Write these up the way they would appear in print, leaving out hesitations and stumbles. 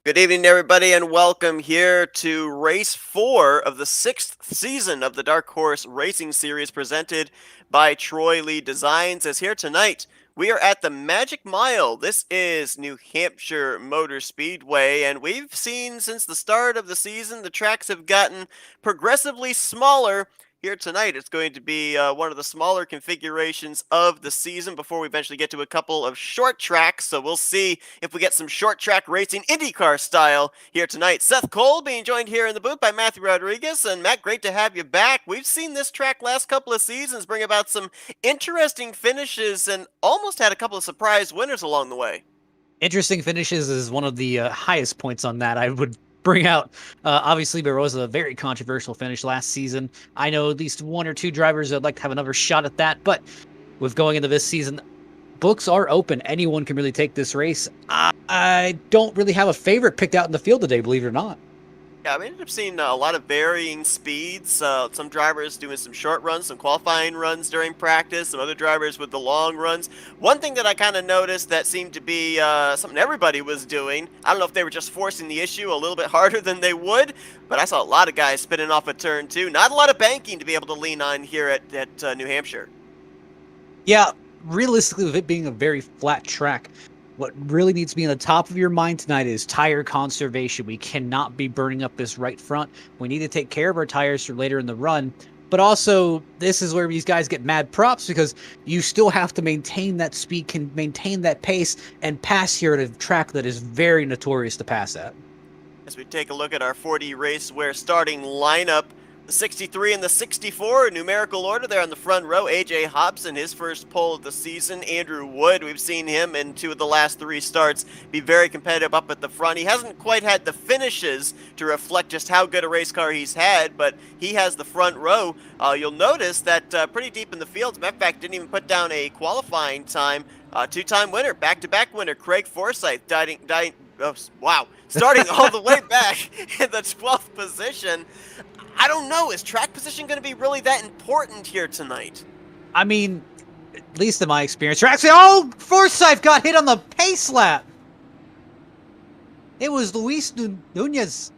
Good evening, everybody, and welcome here to race 4 of the 6th season of the Dark Horse Racing Series presented by Troy Lee Designs. As here tonight, we are at the Magic Mile. This is New Hampshire Motor Speedway, and we've seen since the start of the season the tracks have gotten progressively smaller. Here tonight, it's going to be one of the smaller configurations of the season before we eventually get to a couple of short tracks. So we'll see if we get some short track racing IndyCar style here tonight. Seth Cole being joined here in the booth by Matthew Rodriguez. And Matt, great to have you back. We've seen this track last couple of seasons bring about some interesting finishes and almost had a couple of surprise winners along the way. Interesting finishes is one of the highest points on that I would bring out. Obviously, there was a very controversial finish last season. I know at least one or two drivers that would like to have another shot at that, but with going into this season, books are open. Anyone can really take this race. I don't really have a favorite picked out in the field today, believe it or not. Yeah, I ended up seeing a lot of varying speeds. Some drivers doing some short runs, some qualifying runs during practice, some other drivers with the long runs. One thing that I kind of noticed that seemed to be something everybody was doing, I don't know if they were just forcing the issue a little bit harder than they would, but I saw a lot of guys spinning off a turn two. Not a lot of banking to be able to lean on here at New Hampshire. Yeah, realistically, with it being a very flat track, what really needs to be in the top of your mind tonight is tire conservation. We cannot be burning up this right front. We need to take care of our tires for later in the run. But also, this is where these guys get mad props because you still have to maintain that speed, can maintain that pace, and pass here at a track that is very notorious to pass at. As we take a look at our 40 Raceware starting lineup, the 63 and the 64 in numerical order there on the front row. AJ Hobson, his first pole of the season. Andrew Wood, we've seen him in two of the last three starts be very competitive up at the front. He hasn't quite had the finishes to reflect just how good a race car he's had, but he has the front row. You'll notice that pretty deep in the field, matter of fact, didn't even put down a qualifying time. Two-time winner, back-to-back winner, Craig Forsyth, starting all the way back in the 12th position. I don't know. Is track position going to be really that important here tonight? I mean, at least in my experience, Forsyth got hit on the pace lap. It was Luis Nunez.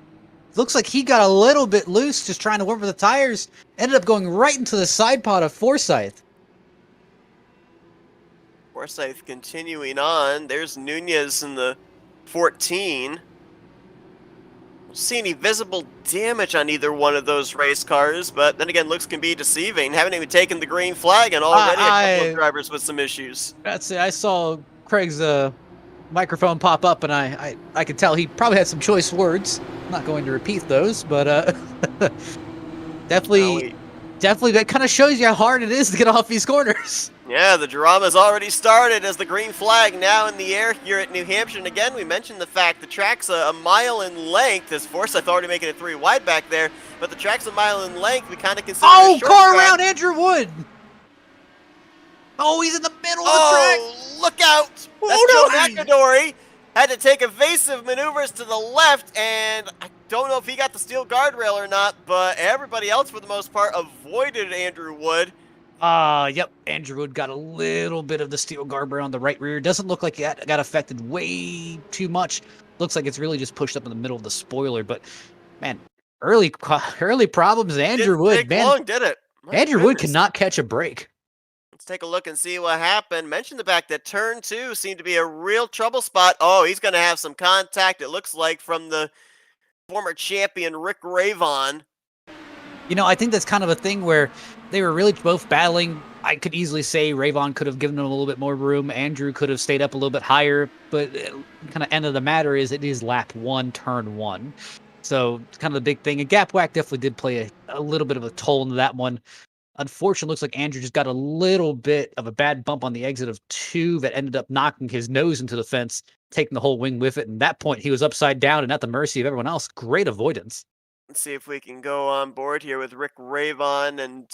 Looks like he got a little bit loose just trying to work with the tires. Ended up going right into the side pod of Forsyth. Forsyth continuing on. There's Nunez in the 14. See any visible damage on either one of those race cars, but then again, looks can be deceiving. Haven't even taken the green flag, and already a couple of drivers with some issues. That's it. I saw Craig's microphone pop up, and I could tell he probably had some choice words. I'm not going to repeat those, but definitely that kind of shows you how hard it is to get off these corners. Yeah, the drama's already started as the green flag now in the air here at New Hampshire. And again, we mentioned the fact the track's a mile in length, as Forsyth already making it 3 wide back there, but the track's a mile in length. We kind of consider car track. Around Andrew Wood. Oh, he's in the middle of the track. Oh, look out. That's Joe McAdory. Had to take evasive maneuvers to the left, and I don't know if he got the steel guardrail or not, but everybody else, for the most part, avoided Andrew Wood. Yep. Andrew Wood got a little bit of the steel guardrail on the right rear. Doesn't look like it got affected way too much. Looks like it's really just pushed up in the middle of the spoiler. But man, early problems. Andrew Wood, man, long, did it? Andrew Wood cannot catch a break. Let's take a look and see what happened. Mentioned the fact that turn 2 seemed to be a real trouble spot. Oh, he's going to have some contact, it looks like, from the former champion Rick Ravon. You know, I think that's kind of a thing where they were really both battling. I could easily say Ravon could have given him a little bit more room. Andrew could have stayed up a little bit higher. But kind of end of the matter is it is lap 1, turn 1. So it's kind of the big thing. And Gap Whack definitely did play a little bit of a toll into that one. Unfortunately, looks like Andrew just got a little bit of a bad bump on the exit of 2 that ended up knocking his nose into the fence, taking the whole wing with it. And at that point, he was upside down and at the mercy of everyone else. Great avoidance. Let's see if we can go on board here with Rick Ravon and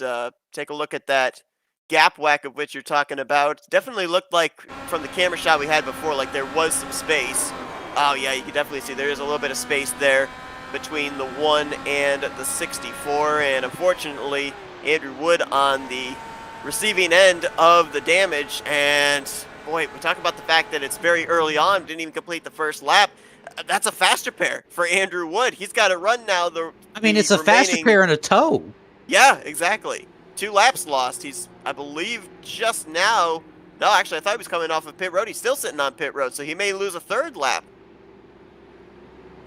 take a look at that gap whack of which you're talking about. Definitely looked like, from the camera shot we had before, like there was some space. Oh yeah, you can definitely see there is a little bit of space there between the 1 and the 64, and unfortunately, Andrew Wood on the receiving end of the damage. And boy, we talk about the fact that it's very early on, didn't even complete the first lap. That's a faster pair for Andrew Wood. He's got to run now I mean, the it's a faster remaining. pair and a toe. Yeah, exactly. 2 laps lost. He's, I believe, just now. No, actually, I thought he was coming off of pit road. He's still sitting on pit road, so he may lose a 3rd lap.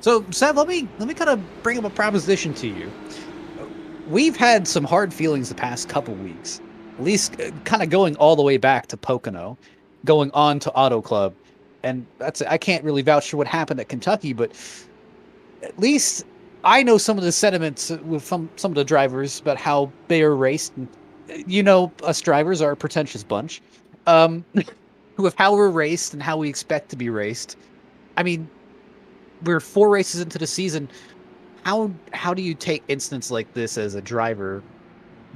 So, Seth, let me kind of bring up a proposition to you. We've had some hard feelings the past couple weeks, at least kind of going all the way back to Pocono, going on to Auto Club, and I can't really vouch for what happened at Kentucky, but at least I know some of the sentiments with some of the drivers about how they are raced. And, us drivers are a pretentious bunch. With how we're raced and how we expect to be raced. I mean, we're 4 races into the season. How do you take instance like this as a driver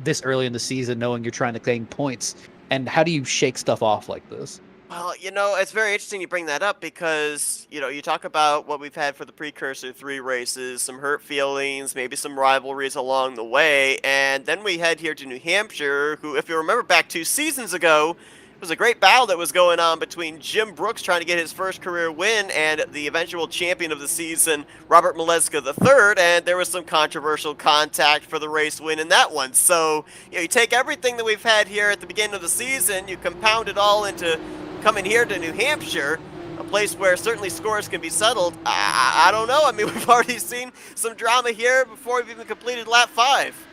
this early in the season, knowing you're trying to gain points, and how do you shake stuff off like this? Well, it's very interesting you bring that up because, you talk about what we've had for the precursor 3 races, some hurt feelings, maybe some rivalries along the way, and then we head here to New Hampshire, who, if you remember back 2 seasons ago, it was a great battle that was going on between Jim Brooks trying to get his first career win and the eventual champion of the season, Robert Maleska III, and there was some controversial contact for the race win in that one. So, you take everything that we've had here at the beginning of the season, you compound it all into coming here to New Hampshire, a place where certainly scores can be settled. I don't know. I mean, we've already seen some drama here before we've even completed lap 5.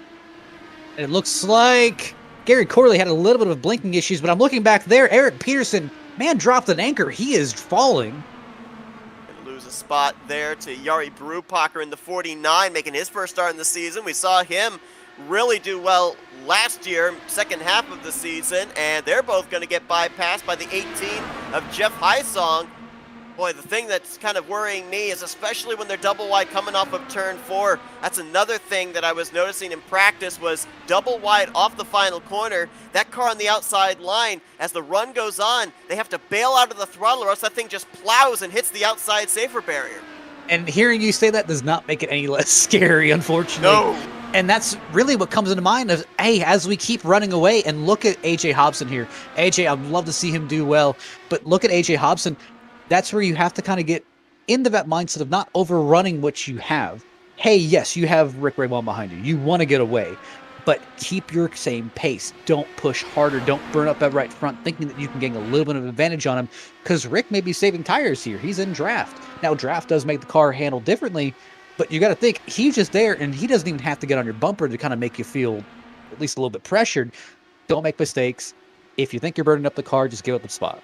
It looks like Gary Corley had a little bit of blinking issues, but I'm looking back there. Eric Peterson, man, dropped an anchor. He is falling. Gonna lose a spot there to Jari Brupacher in the 49, making his first start in the season. We saw him really do well last year, second half of the season, and they're both going to get bypassed by the 18 of Jeff Hysong. Boy, the thing that's kind of worrying me is especially when they're double wide coming off of turn 4, that's another thing that I was noticing in practice was double wide off the final corner. That car on the outside line, as the run goes on, they have to bail out of the throttle or else that thing just plows and hits the outside safer barrier. And hearing you say that does not make it any less scary, unfortunately. No. And that's really what comes into mind of, hey, as we keep running away, and look at AJ Hobson here. AJ, I'd love to see him do well, but look at AJ Hobson. That's where you have to kind of get into that mindset of not overrunning what you have. Hey, yes, you have Rick Raybon behind you. You want to get away, but keep your same pace. Don't push harder. Don't burn up that right front thinking that you can gain a little bit of advantage on him, because Rick may be saving tires here. He's in draft. Now, draft does make the car handle differently, but you got to think, he's just there, and he doesn't even have to get on your bumper to kind of make you feel at least a little bit pressured. Don't make mistakes. If you think you're burning up the car, just give up the spot.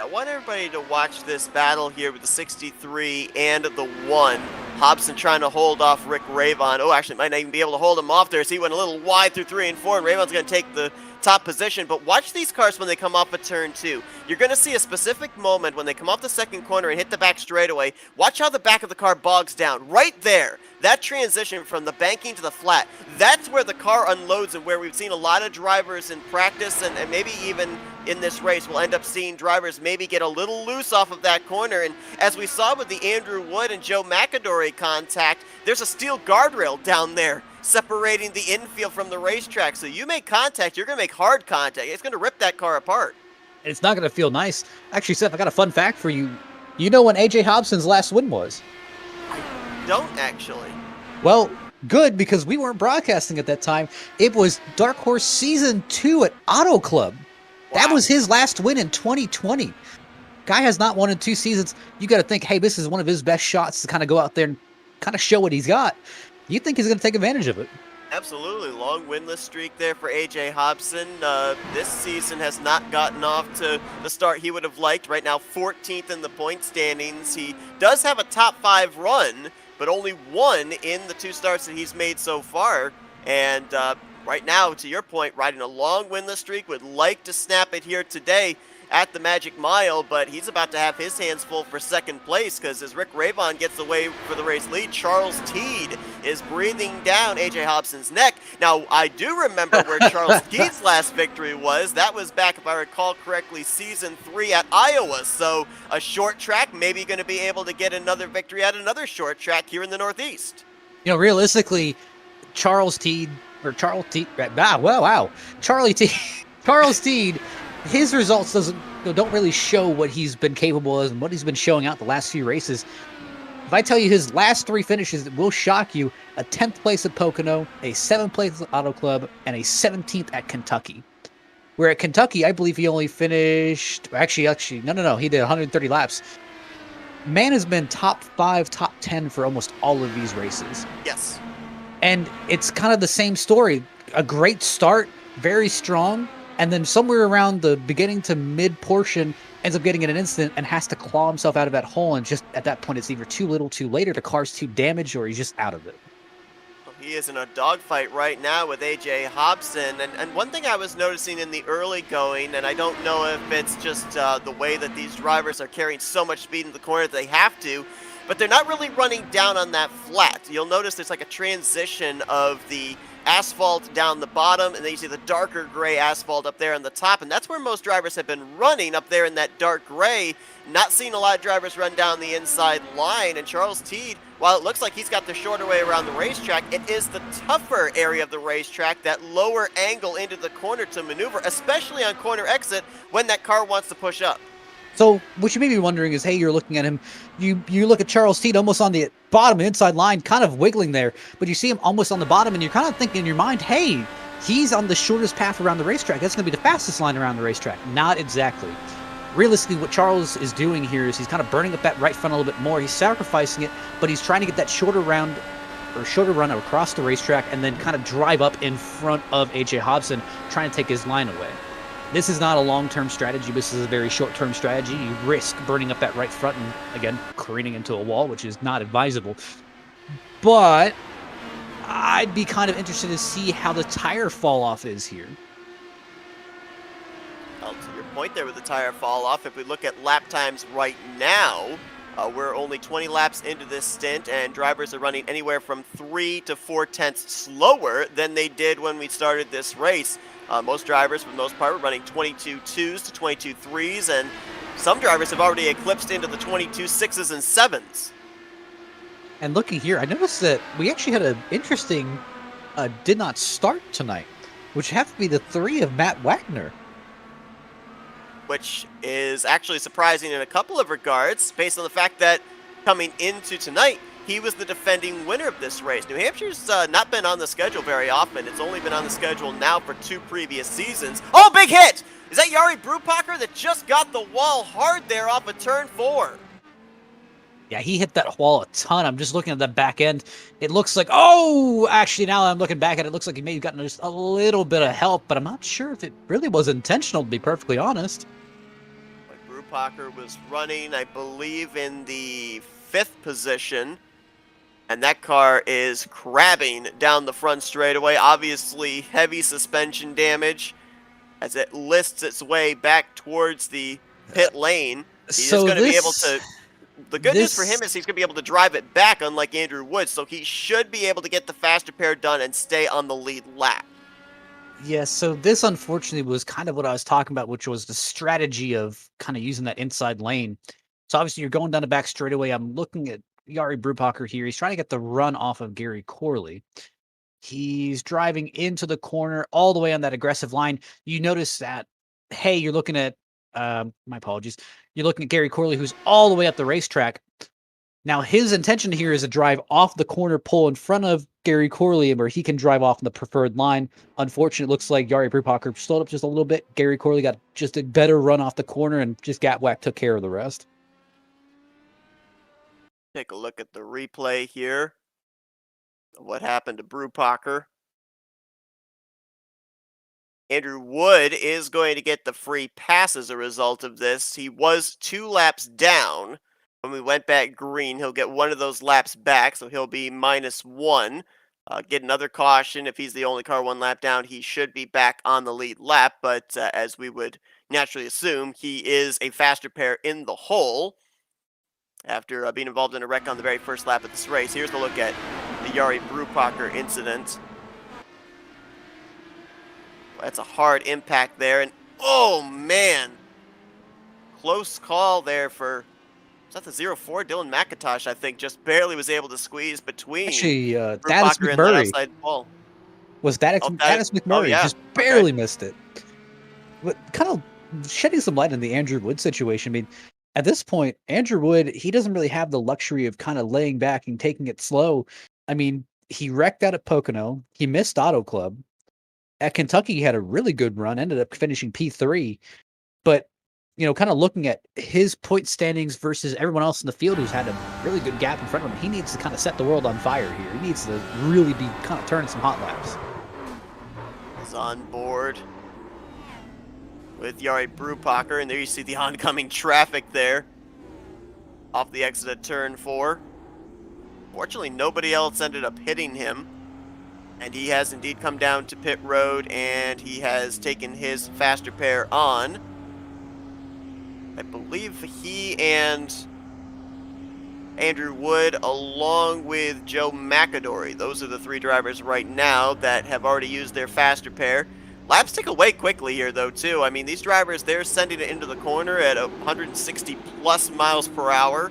I want everybody to watch this battle here with the 63 and the 1. Hobson trying to hold off Rick Raybon. Oh, actually, might not even be able to hold him off there as he went a little wide through 3 and 4, and Raybon's going to take the top position. But watch these cars when they come off of turn 2. You're going to see a specific moment when they come off the second corner and hit the back straightaway. Watch how the back of the car bogs down. Right there. That transition from the banking to the flat, that's where the car unloads and where we've seen a lot of drivers in practice and maybe even in this race. We'll end up seeing drivers maybe get a little loose off of that corner. And as we saw with the Andrew Wood and Joe McAdory contact, there's a steel guardrail down there separating the infield from the racetrack. So you make contact, you're going to make hard contact. It's going to rip that car apart. It's not going to feel nice. Actually, Seth, I got a fun fact for you. You know when AJ Hobson's last win was? Don't actually. Well, good, because we weren't broadcasting at that time. It was Dark Horse Season 2 at Auto Club. Wow. That was his last win in 2020. Guy has not won in 2 seasons. You got to think, hey, this is one of his best shots to kind of go out there and kind of show what he's got. You think he's going to take advantage of it? Absolutely. Long winless streak there for AJ Hobson. This season has not gotten off to the start he would have liked. Right now, 14th in the point standings. He does have a top 5 run, but only 1 in the 2 starts that he's made so far. And right now, to your point, riding a long winless streak, would like to snap it here today at the Magic Mile, but he's about to have his hands full for second place, because as Rick Raybon gets away for the race lead, Charles Teed is breathing down AJ Hobson's neck. Now, I do remember where Charles Teed's last victory was. That was back, if I recall correctly, season 3 at Iowa. So a short track, maybe going to be able to get another victory at another short track here in the Northeast. You know, realistically, Charles Teed, Charlie Teed, Charles Teed, his results don't really show what he's been capable of and what he's been showing out the last few races. If I tell you his last 3 finishes, it will shock you. A 10th place at Pocono, a 7th place at Auto Club, and a 17th at Kentucky. Where at Kentucky, I believe he only finished... Actually, no. He did 130 laps. Man has been top 5, top 10 for almost all of these races. Yes. And it's kind of the same story. A great start, very strong, and then somewhere around the beginning to mid portion ends up getting in an incident and has to claw himself out of that hole, and just at that point it's either too little too late, or the car's too damaged, or he's just out of it. Well, he is in a dogfight right now with AJ Hobson, and one thing I was noticing in the early going, and I don't know if it's just the way that these drivers are carrying so much speed in the corner that they have to, but they're not really running down on that flat. You'll notice there's like a transition of the asphalt down the bottom, and then you see the darker gray asphalt up there on the top, and that's where most drivers have been running, up there in that dark gray. Not seeing a lot of drivers run down the inside line, and Charles Teed, while it looks like he's got the shorter way around the racetrack, it is the tougher area of the racetrack, that lower angle into the corner to maneuver, especially on corner exit when that car wants to push up. So what you may be wondering is, hey, you're looking at him, you look at Charles Teed almost on the bottom inside line, kind of wiggling there, but you see him almost on the bottom, and you're kind of thinking in your mind, hey, he's on the shortest path around the racetrack. That's going to be the fastest line around the racetrack. Not exactly. Realistically, what Charles is doing here is he's kind of burning up that right front a little bit more. He's sacrificing it, but he's trying to get that shorter run across the racetrack and then kind of drive up in front of AJ Hobson, trying to take his line away. This is not a long-term strategy. This is a very short-term strategy. You risk burning up that right front and, again, careening into a wall, which is not advisable. But I'd be kind of interested to see how the tire fall-off is here. Well, to your point there with the tire fall-off, if we look at lap times right now, we're only 20 laps into this stint, and drivers are running anywhere from 3 to 4 tenths slower than they did when we started this race. Most drivers, for the most part, were running 22.2s to 22.3s, and some drivers have already eclipsed into the 22.6s and 7s. And looking here, I noticed that we actually had an interesting did not start tonight, which have to be the 3 of Matt Wagner. Which is actually surprising in a couple of regards, based on the fact that coming into tonight, he was the defending winner of this race. New Hampshire's not been on the schedule very often. It's only been on the schedule now for 2 previous seasons. Oh, big hit! Is that Jari Brupacher that just got the wall hard there off of turn 4? Yeah, he hit that wall a ton. I'm just looking at the back end. It looks like, oh, actually, now I'm looking back at it, it looks like he may have gotten just a little bit of help, but I'm not sure if it really was intentional, to be perfectly honest. But Brupacher was running, I believe, in the 5th position. And that car is crabbing down the front straightaway. Obviously, heavy suspension damage as it lists its way back towards the pit lane. He's So going to be able this- to... The good news for him is he's going to be able to drive it back, unlike Andrew Woods, so he should be able to get the fast repair done and stay on the lead lap. Yeah, so this unfortunately was kind of what I was talking about, which was the strategy of kind of using that inside lane. So obviously you're going down the back straightaway. I'm looking at Jari Brupacher here. He's trying to get the run off of Gary Corley. He's driving into the corner all the way on that aggressive line. You notice that, hey, you're looking at, my apologies. You're looking at Gary Corley, who's all the way up the racetrack. Now, his intention here is to drive off the corner pole in front of Gary Corley, where he can drive off the preferred line. Unfortunately, it looks like Jari Brupacher slowed up just a little bit. Gary Corley got just a better run off the corner, and just Gatwack took care of the rest. Take a look at the replay here of what happened to Brupacher. Andrew Wood is going to get the free pass as a result of this. He was 2 laps down when we went back green. He'll get one of those laps back, so he'll be -1. Get another caution. If he's the only car 1 lap down, he should be back on the lead lap, but as we would naturally assume, he is a fast repair in the hole after being involved in a wreck on the very first lap of this race. Here's a look at the Jari Brupacher incident. That's a hard impact there, and oh man, close call there for, is that the 04? Dylan McIntosh, I think, just barely was able to squeeze between Actually, Dennis Brupacher and that McMurray outside wall. was Dennis McMurray. yeah. Just barely missed it. But kind of shedding some light on the Andrew Wood situation. I mean, At this point, Andrew Wood, he doesn't really have the luxury of kind of laying back and taking it slow. I mean, he wrecked out at Pocono. He missed Auto Club. At Kentucky, he had a really good run, ended up finishing P3. But, kind of looking at his point standings versus everyone else in the field who's had a really good gap in front of him, he needs to kind of set the world on fire here. He needs to really be kind of turning some hot laps. He's on board with Jari Brupacher, and there you see the oncoming traffic there off the exit of turn 4. Fortunately, nobody else ended up hitting him, and he has indeed come down to pit road, and he has taken his faster pair on. I believe he and Andrew Wood, along with Joe McAdory, those are the 3 drivers right now that have already used their faster pair. Laps tick away quickly here, though, too. I mean, these drivers, they're sending it into the corner at 160 plus miles per hour.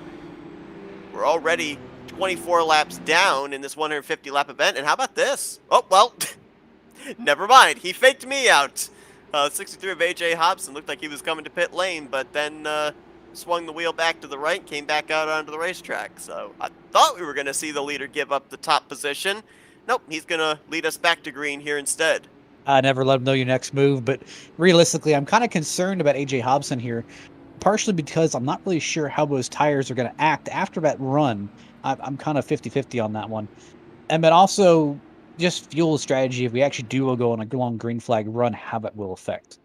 We're already 24 laps down in this 150 lap event, and how about this? Oh, well, never mind. He faked me out. 63 of AJ Hobson looked like he was coming to pit lane, but then swung the wheel back to the right, came back out onto the racetrack. So I thought we were going to see the leader give up the top position. Nope, he's going to lead us back to green here instead. Never let him know your next move, but realistically, I'm kind of concerned about AJ Hobson here, partially because I'm not really sure how those tires are going to act after that run. I'm kind of 50-50 on that one. And then also, just fuel strategy, if we actually do go on a long green flag run, how that will affect.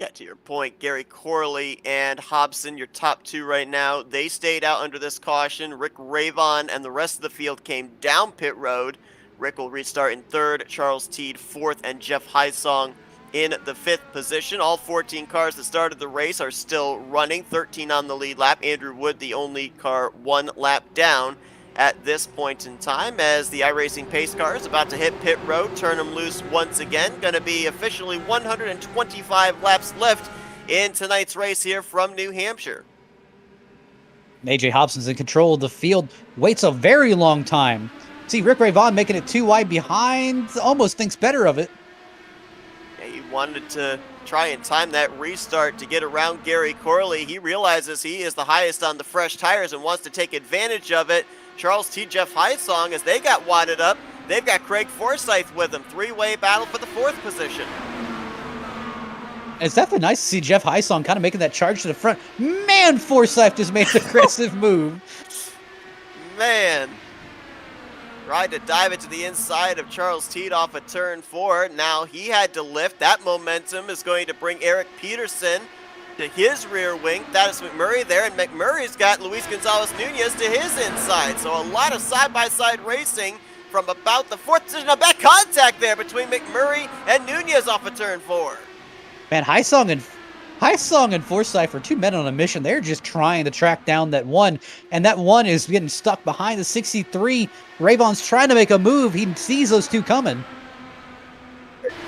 Yeah, to your point, Gary Corley and Hobson, your top 2 right now, they stayed out under this caution. Rick Ravon and the rest of the field came down pit road. Rick will restart in 3rd, Charles Teed 4th, and Jeff Heisong in the 5th position. All 14 cars that started the race are still running, 13 on the lead lap. Andrew Wood, the only car 1 lap down at this point in time, as the iRacing pace car is about to hit pit road, turn them loose once again. Going to be officially 125 laps left in tonight's race here from New Hampshire. AJ Hobson's in control of the field, waits a very long time. See, Rick Ray Vaughn making it 2 wide behind, almost thinks better of it. Yeah, he wanted to try and time that restart to get around Gary Corley. He realizes he is the highest on the fresh tires and wants to take advantage of it. Charles T. Jeff Heisong, as they got wadded up, they've got Craig Forsyth with them. 3-way battle for the 4th position. It's definitely nice to see Jeff Heisong kind of making that charge to the front. Man, Forsyth just made an aggressive move. Man. Tried to dive it to the inside of Charles Teed off of turn 4. Now he had to lift. That momentum is going to bring Eric Peterson to his rear wing. That is McMurray there, and McMurray's got Luis Gonzalez Nunez to his inside. So a lot of side-by-side racing from about the 4th position. Now back contact there between McMurray and Nunez off of turn 4. Man, Heisong and Forsyth are 2 men on a mission. They're just trying to track down that 1, and that 1 is getting stuck behind the 63. Ravon's trying to make a move. He sees those 2 coming.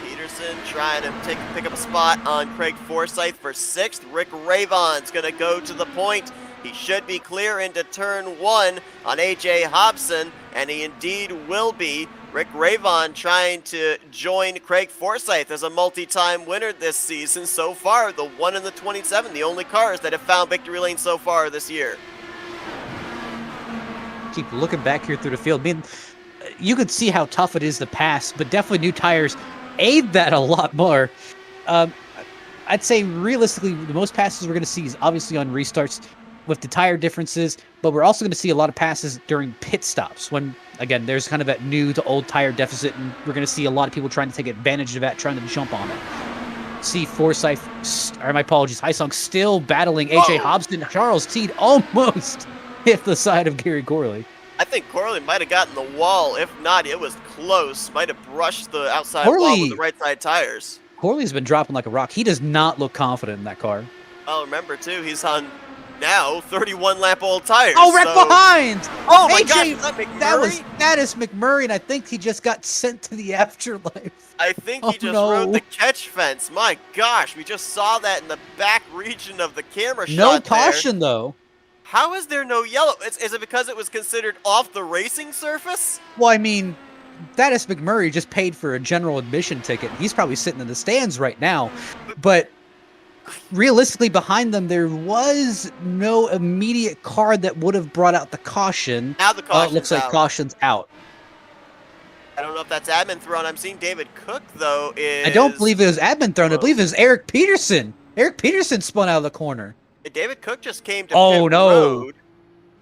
Peterson trying to pick up a spot on Craig Forsyth for 6th. Rick Ravon's going to go to the point. He should be clear into turn 1 on AJ Hobson, and he indeed will be. Rick Ravon trying to join Craig Forsyth as a multi-time winner this season. So far, the 1 and the 27, the only cars that have found victory lane so far this year. Keep looking back here through the field. I mean, you could see how tough it is to pass, but definitely new tires aid that a lot more. I'd say realistically, the most passes we're going to see is obviously on restarts with the tire differences, but we're also going to see a lot of passes during pit stops when, again, there's kind of that new to old tire deficit, and we're going to see a lot of people trying to take advantage of that, trying to jump on it. See Forsyth, or my apologies, Heisong still battling AJ Hobson. Charles Teed almost hit the side of Gary Corley. I think Corley might have gotten the wall. If not, it was close. Might have brushed the outside wall with the right side tires. Corley's been dropping like a rock. He does not look confident in that car. Well, remember, too, he's on now 31 lap old tires. Oh, right behind! Oh my AJ, gosh, is that McMurray? That is McMurray, and I think he just got sent to the afterlife. I think he just rode the catch fence. My gosh, we just saw that in the back region of the camera shot. No caution, though. How is there no yellow? Is it because it was considered off the racing surface? Well, I mean, that is McMurray just paid for a general admission ticket. He's probably sitting in the stands right now. But realistically, behind them, there was no immediate car that would have brought out the caution. Now the It looks caution's like out. caution's out. I don't know if that's admin thrown. I'm seeing David Cook, though, I don't is... believe it was admin thrown. I Whoa. believe it was Eric Peterson. Eric Peterson spun out of the corner. David Cook just came to pit Oh, no. road.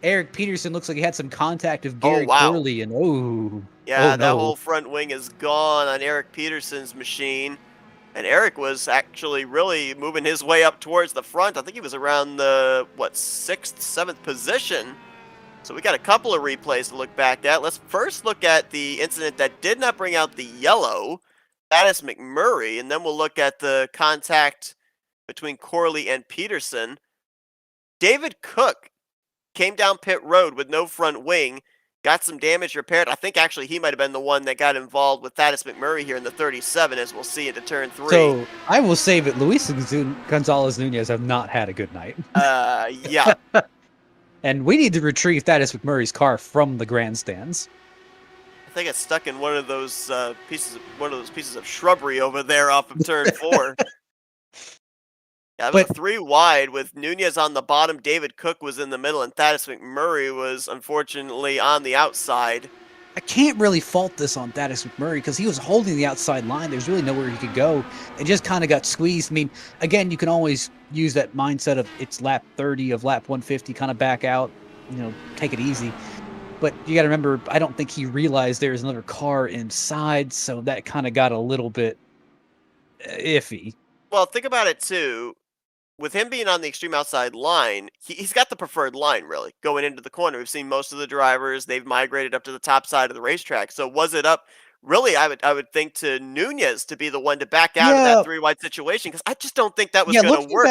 Eric Peterson looks like he had some contact with Oh, Gary wow. Corley, and oh Yeah, that no. whole front wing is gone on Eric Peterson's machine. And Eric was actually really moving his way up towards the front. I think he was around the, what, 6th, 7th position. So we got a couple of replays to look back at. Let's first look at the incident that did not bring out the yellow. That is McMurray. And then we'll look at the contact between Corley and Peterson. David Cook came down pit road with no front wing, got some damage repaired. I think actually he might have been the one that got involved with Thaddeus McMurray here in the 37, as we'll see into turn 3. So I will say that Luis Gonzalez Nunez have not had a good night. Yeah. And we need to retrieve Thaddeus McMurray's car from the grandstands. I think it's stuck in one of those pieces of shrubbery over there off of turn 4. Yeah, it was a 3 wide with Nunez on the bottom. David Cook was in the middle, and Thaddeus McMurray was unfortunately on the outside. I can't really fault this on Thaddeus McMurray because he was holding the outside line. There's really nowhere he could go. It just kind of got squeezed. I mean, again, you can always use that mindset of it's lap 30 of lap 150, kind of back out, take it easy. But you got to remember, I don't think he realized there was another car inside, so that kind of got a little bit iffy. Well, think about it too. With him being on the extreme outside line, he's got the preferred line, really, going into the corner. We've seen most of the drivers, they've migrated up to the top side of the racetrack. So was it up, really, I would think, to Nunez to be the one to back out of that 3-wide situation? Because I just don't think that was going to work.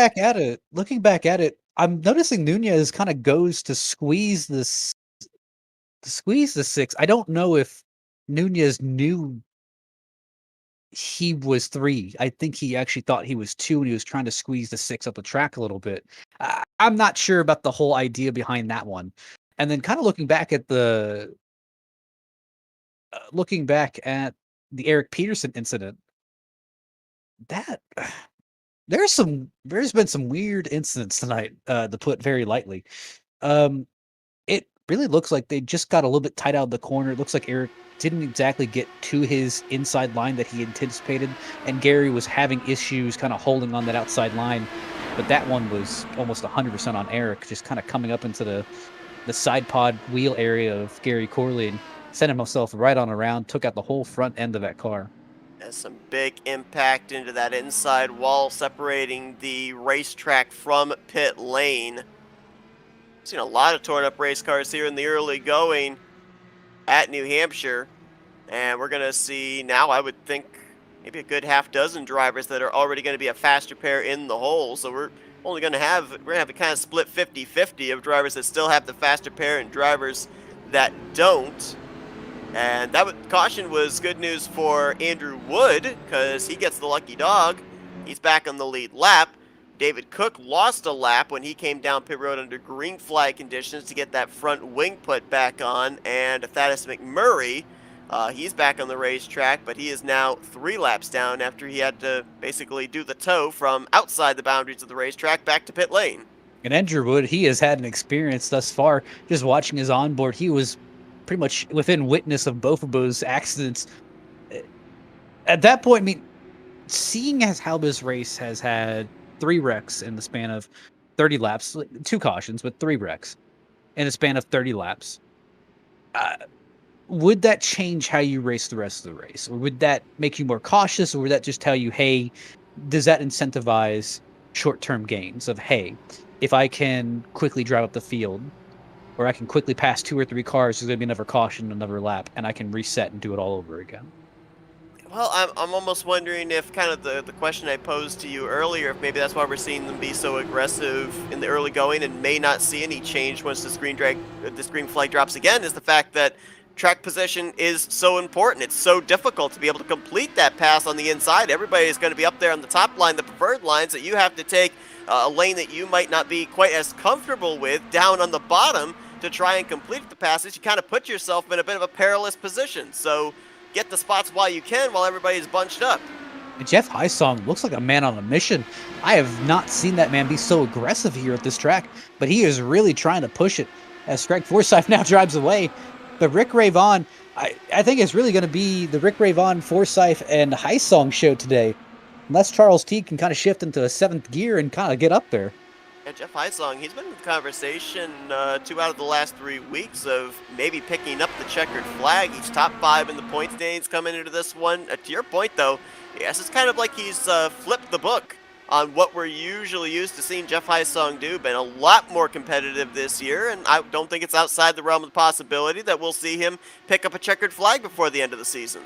Looking back at it, I'm noticing Nunez kind of goes to squeeze the 6. I don't know if Nunez knew he was 3. I think he actually thought he was 2, and he was trying to squeeze the 6 up the track a little bit. I'm not sure about the whole idea behind that one. And then kind of looking back at the Eric Peterson incident, that there's been some weird incidents tonight, to put very lightly. It really looks like they just got a little bit tight out of the corner. It looks like Eric didn't exactly get to his inside line that he anticipated, and Gary was having issues kind of holding on that outside line. But that one was almost 100% on Eric, just kind of coming up into the side pod wheel area of Gary Corley and sent himself right on around, took out the whole front end of that car. Has some big impact into that inside wall, separating the racetrack from pit lane. Seen a lot of torn up race cars here in the early going at New Hampshire, and we're going to see now, I would think, maybe a good half dozen drivers that are already going to be a faster pair in the hole. So we're going to have a kind of split 50-50 of drivers that still have the faster pair and drivers that don't. And caution was good news for Andrew Wood, because he gets the lucky dog. He's back on the lead lap. David Cook lost a lap when he came down pit road under green flag conditions to get that front wing put back on. And Thaddeus McMurray, he's back on the racetrack, but he is now 3 laps down after he had to basically do the tow from outside the boundaries of the racetrack back to pit lane. And Andrew Wood, he has had an experience thus far. Just watching his onboard, he was pretty much within witness of both of those accidents. At that point, I mean, seeing as how this race has had 3 wrecks in the span of 30 laps, 2 cautions, but 3 wrecks in a span of 30 laps, would that change how you race the rest of the race? Or would that make you more cautious? Or would that just tell you, hey, does that incentivize short-term gains of, hey, if I can quickly drive up the field, or I can quickly pass 2 or 3 cars, there's going to be another caution, another lap, and I can reset and do it all over again? Well, I'm almost wondering if kind of the question I posed to you earlier, if maybe that's why we're seeing them be so aggressive in the early going and may not see any change once the green flag drops again, is the fact that track position is so important. It's so difficult to be able to complete that pass on the inside. Everybody is going to be up there on the top line, the preferred lines, that you have to take a lane that you might not be quite as comfortable with down on the bottom to try and complete the passes. You kind of put yourself in a bit of a perilous position. So get the spots while you can, while everybody's bunched up. Jeff Highsong looks like a man on a mission. I have not seen that man be so aggressive here at this track, but he is really trying to push it as Greg Forsyth now drives away. But Rick Ray Vaughn, I think it's really going to be the Rick Ray Vaughn, Forsyth, and Highsong show today. Unless Charles T can kind of shift into a seventh gear and kind of get up there. Yeah, Jeff Heisong, he's been in the conversation 2 out of the last 3 weeks of maybe picking up the checkered flag. He's top 5 in the point standings coming into this one. To your point, though, yes, it's kind of like he's flipped the book on what we're usually used to seeing Jeff Heisong do. Been a lot more competitive this year, and I don't think it's outside the realm of the possibility that we'll see him pick up a checkered flag before the end of the season.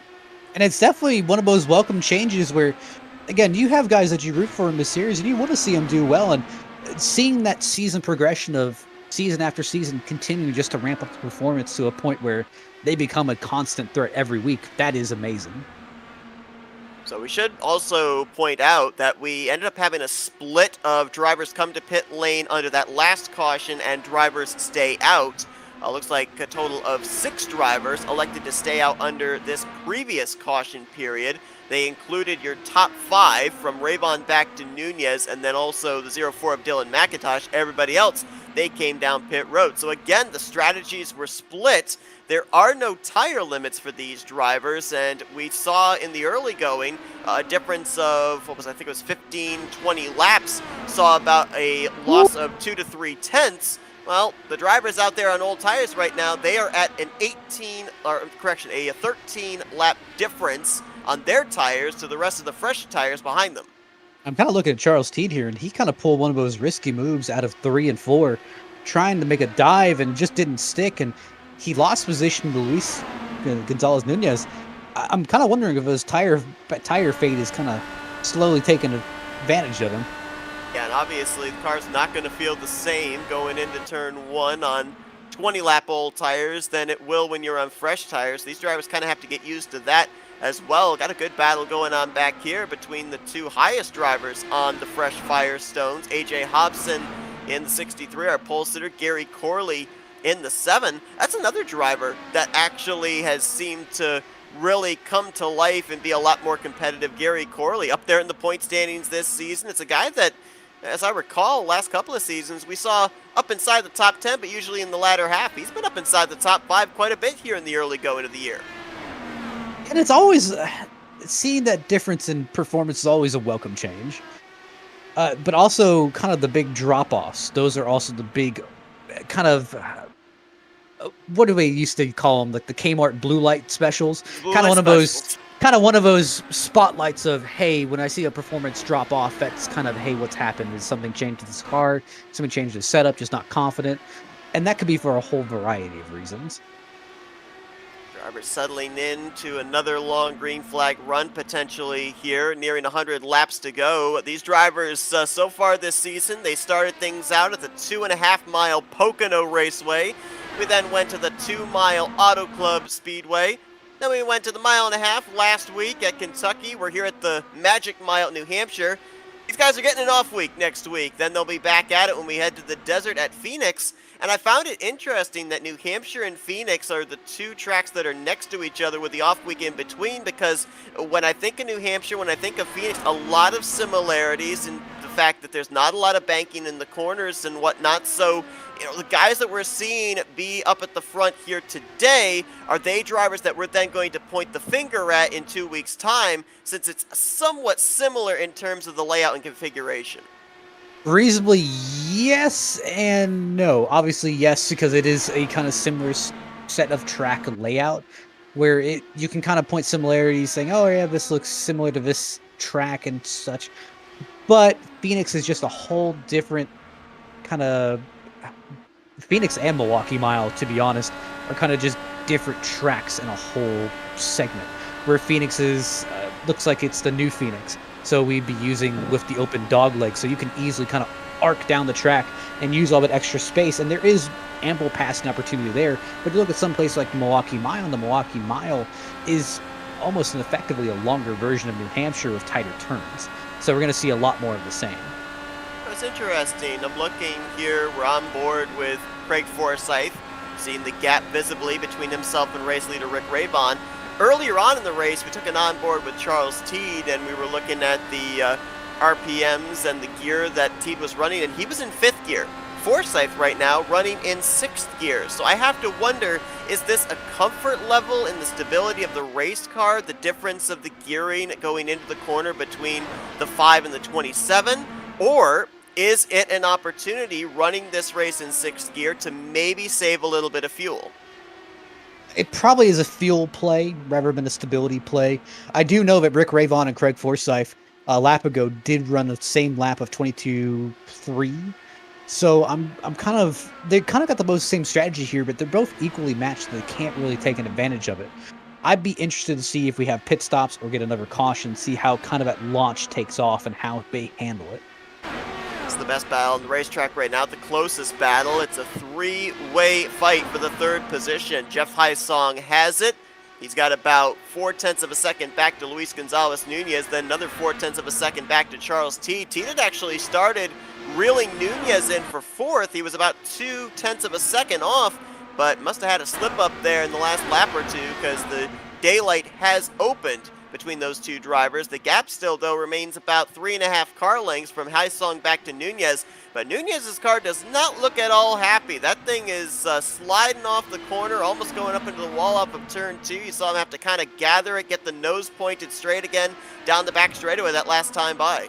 And it's definitely one of those welcome changes where, again, you have guys that you root for in the series and you want to see them do well. And seeing that season progression of season after season continuing just to ramp up the performance to a point where they become a constant threat every week, that is amazing. So we should also point out that we ended up having a split of drivers come to pit lane under that last caution and drivers stay out. Looks like a total of 6 drivers elected to stay out under this previous caution period. They included your top 5 from Rayvon back to Nunez, and then also the 0-4 of Dylan McIntosh. Everybody else, they came down pit road. So again, the strategies were split. There are no tire limits for these drivers, and we saw in the early going a difference of, I think it was 15, 20 laps, saw about a loss of 2 to 3 tenths. Well, the drivers out there on old tires right now, they are at a 13 lap difference on their tires to the rest of the fresh tires behind them. I'm kind of looking at Charles Teed here, and he kind of pulled one of those risky moves out of 3 and 4, trying to make a dive and just didn't stick, and he lost position to Luis Gonzalez Nunez. I'm kind of wondering if his tire fade is kind of slowly taking advantage of him. Yeah, and obviously the car's not going to feel the same going into turn 1 on 20-lap old tires than it will when you're on fresh tires. These drivers kind of have to get used to that as well. Got a good battle going on back here between the 2 highest drivers on the fresh Firestones. AJ Hobson in the 63, our pole sitter. Gary Corley in the 7. That's another driver that actually has seemed to really come to life and be a lot more competitive. Gary Corley up there in the point standings this season. It's a guy that, as I recall, last couple of seasons, we saw up inside the top 10, but usually in the latter half. He's been up inside the top 5 quite a bit here in the early going of the year. And it's always, seeing that difference in performance is always a welcome change. But also kind of the big drop-offs. Those are also the big kind of, what do we used to call them? Like the Kmart blue light specials? Kind of one of those spotlights of, hey, when I see a performance drop off, that's kind of, hey, what's happened? Is something changed to this car? Something changed the setup, just not confident? And that could be for a whole variety of reasons. Drivers settling into another long green flag run potentially here, nearing 100 laps to go. These drivers so far this season, they started things out at the 2.5-mile Pocono Raceway. We then went to the 2-mile Auto Club Speedway. Then we went to the 1.5 mile last week at Kentucky. We're here at the Magic Mile at New Hampshire. These guys are getting an off week next week. Then they'll be back at it when we head to the desert at Phoenix. And I found it interesting that New Hampshire and Phoenix are the 2 tracks that are next to each other with the off week in between, because when I think of New Hampshire, when I think of Phoenix, a lot of similarities in the fact that there's not a lot of banking in the corners and whatnot. So, the guys that we're seeing be up at the front here today, are they drivers that we're then going to point the finger at in 2 weeks' time, since it's somewhat similar in terms of the layout and configuration? Reasonably, yes and no. Obviously, yes, because it is a kind of similar set of track layout where you can kind of point similarities saying, oh, yeah, this looks similar to this track and such. But Phoenix is just a whole different kind of... Phoenix and Milwaukee Mile, to be honest, are kind of just different tracks in a whole segment. Where Phoenix is, looks like it's the new Phoenix. So we'd be using with the open dog leg, so you can easily kind of arc down the track and use all that extra space, and there is ample passing opportunity there. But you look at some place like Milwaukee Mile, and the Milwaukee Mile is almost effectively a longer version of New Hampshire with tighter turns. So we're going to see a lot more of the same. That's interesting. I'm looking here, we're on board with Craig Forsyth, seeing the gap visibly between himself and race leader Rick Rayvon. earlier on in the race, we took an onboard with Charles Teed, and we were looking at the RPMs and the gear that Teed was running, and he was in 5th gear. Forsyth right now running in 6th gear. So I have to wonder, is this a comfort level in the stability of the race car, the difference of the gearing going into the corner between the 5 and the 27? Or is it an opportunity running this race in 6th gear to maybe save a little bit of fuel? It probably is a fuel play rather than a stability play. I do know that Rick Ravon and Craig Forsyth a lap ago did run the same lap of 22.3. So they kind of got the most same strategy here, but they're both equally matched. So they can't really take an advantage of it. I'd be interested to see if we have pit stops or get another caution, see how kind of at launch takes off and how they handle it. It's the best battle on the racetrack right now, the closest battle. It's a 3-way fight for the 3rd position. Jeff Hysong has it. He's got about 0.4 of a second back to Luis Gonzalez Nunez, then another 0.4 of a second back to Charles Teed. Teed had actually started reeling Nunez in for 4th. He was about 0.2 of a second off, but must have had a slip up there in the last lap or two because the daylight has opened between those two drivers. The gap still, though, remains about 3.5 car lengths from Hysong back to Nunez, but Nunez's car does not look at all happy. That thing is sliding off the corner, almost going up into the wall off of turn 2. You saw him have to kind of gather it, get the nose pointed straight again down the back straightaway that last time by.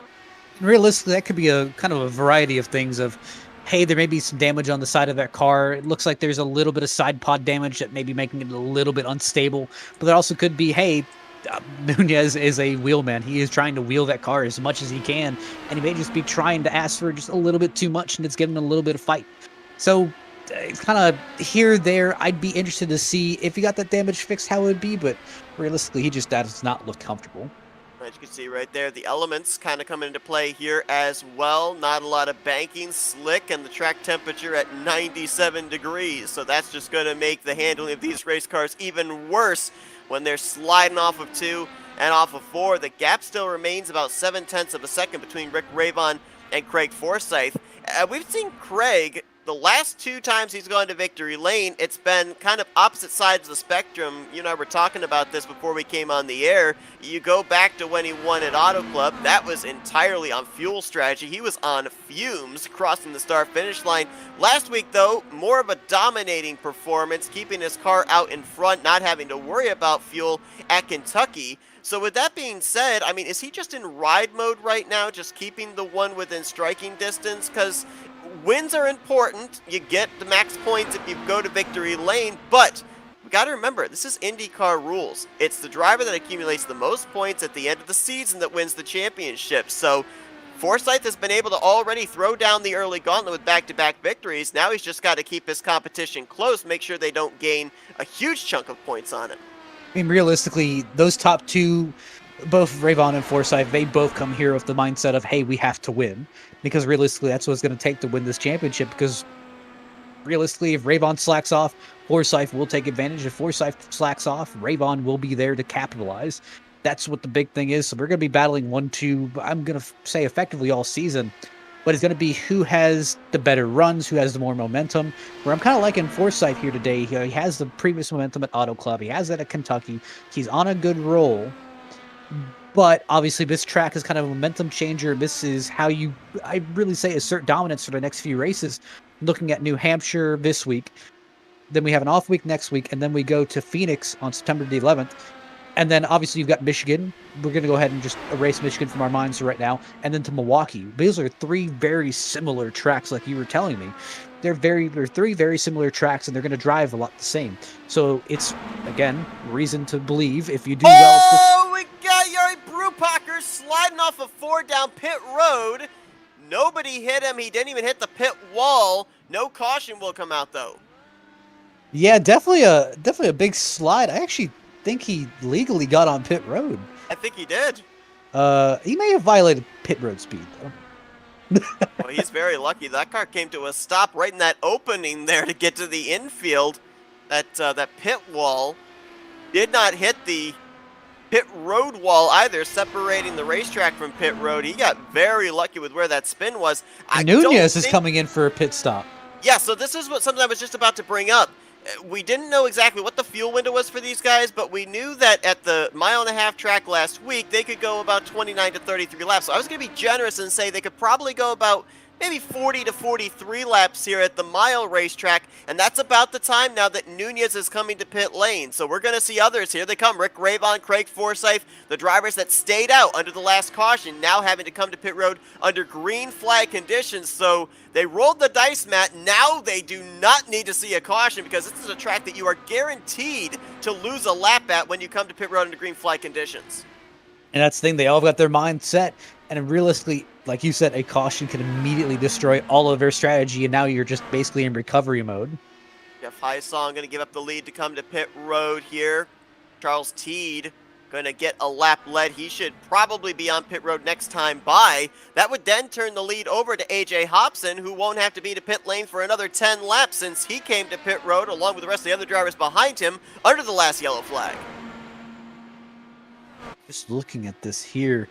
Realistically, that could be a kind of a variety of things of, hey, there may be some damage on the side of that car. It looks like there's a little bit of side pod damage that may be making it a little bit unstable. But there also could be, hey, Nunez is a wheelman. He is trying to wheel that car as much as he can, and he may just be trying to ask for just a little bit too much, and it's giving him a little bit of fight. So it's kind of here, there. I'd be interested to see if he got that damage fixed, how it would be, but realistically, he just does not look comfortable. As you can see right there, the elements kind of come into play here as well. Not a lot of banking, slick, and the track temperature at 97 degrees. So that's just going to make the handling of these race cars even worse when they're sliding off of 2 and off of 4. The gap still remains about 0.7 of a second between Rick Ravon and Craig Forsyth. We've seen Craig, the last 2 times he's gone to victory lane, it's been kind of opposite sides of the spectrum. You and I were talking about this before we came on the air. You go back to when he won at Auto Club, that was entirely on fuel strategy. He was on fumes crossing the start-finish line. Last week, though, more of a dominating performance, keeping his car out in front, not having to worry about fuel at Kentucky. So with that being said, I mean, is he just in ride mode right now, just keeping the one within striking distance? Because wins are important. You get the max points if you go to victory lane, but we got to remember, this is IndyCar rules. It's the driver that accumulates the most points at the end of the season that wins the championship. So Forsyth has been able to already throw down the early gauntlet with back-to-back victories. Now he's just got to keep his competition close, make sure they don't gain a huge chunk of points on him. I mean, realistically, those top 2, both Ravon and Forsyth, they both come here with the mindset of, hey, we have to win. Because realistically, that's what it's going to take to win this championship. Because realistically, if Ravon slacks off, Forsyth will take advantage. If Forsyth slacks off, Ravon will be there to capitalize. That's what the big thing is. So we're going to be battling 1-2, I'm going to say effectively all season. But it's going to be who has the better runs, who has the more momentum. Where I'm kind of liking Forsyth here today. He has the previous momentum at Auto Club. He has that at Kentucky. He's on a good roll. But obviously this track is kind of a momentum changer. This is how I really say, assert dominance for the next few races. Looking at New Hampshire this week. Then we have an off week next week. And then we go to Phoenix on September the 11th. And then obviously you've got Michigan. We're going to go ahead and just erase Michigan from our minds right now. And then to Milwaukee. These are 3 very similar tracks like you were telling me. They're 3 very similar tracks, and they're going to drive a lot the same. So it's, again, reason to believe if you do well. Oh, we got Yuri Brupacher sliding off a 4 down pit road. Nobody hit him. He didn't even hit the pit wall. No caution will come out, though. Yeah, definitely a big slide. I actually think he legally got on pit road. I think he did. He may have violated pit road speed, though. Well, he's very lucky. That car came to a stop right in that opening there to get to the infield. That pit wall did not hit the pit road wall either, separating the racetrack from pit road. He got very lucky with where that spin was. Nunez is coming in for a pit stop. Yeah, so this is something I was just about to bring up. we didn't know exactly what the fuel window was for these guys, but we knew that at the mile-and-a-half track last week, they could go about 29 to 33 laps. So I was going to be generous and say they could probably go about maybe 40 to 43 laps here at the mile racetrack, and that's about the time now that Nunez is coming to pit lane. So we're going to see others. Here they come. Rick Ravon, Craig Forsyth, the drivers that stayed out under the last caution, now having to come to pit road under green flag conditions. So they rolled the dice, Matt. Now they do not need to see a caution because this is a track that you are guaranteed to lose a lap at when you come to pit road under green flag conditions. And that's the thing, they all got their mind set, and realistically, like you said, a caution can immediately destroy all of their strategy, and now you're just basically in recovery mode. Jeff Hysong going to give up the lead to come to pit road here. Charles Teed going to get a lap lead. He should probably be on pit road next time by. That would then turn the lead over to AJ Hobson, who won't have to be to pit lane for another 10 laps since he came to pit road along with the rest of the other drivers behind him under the last yellow flag. Just looking at this here,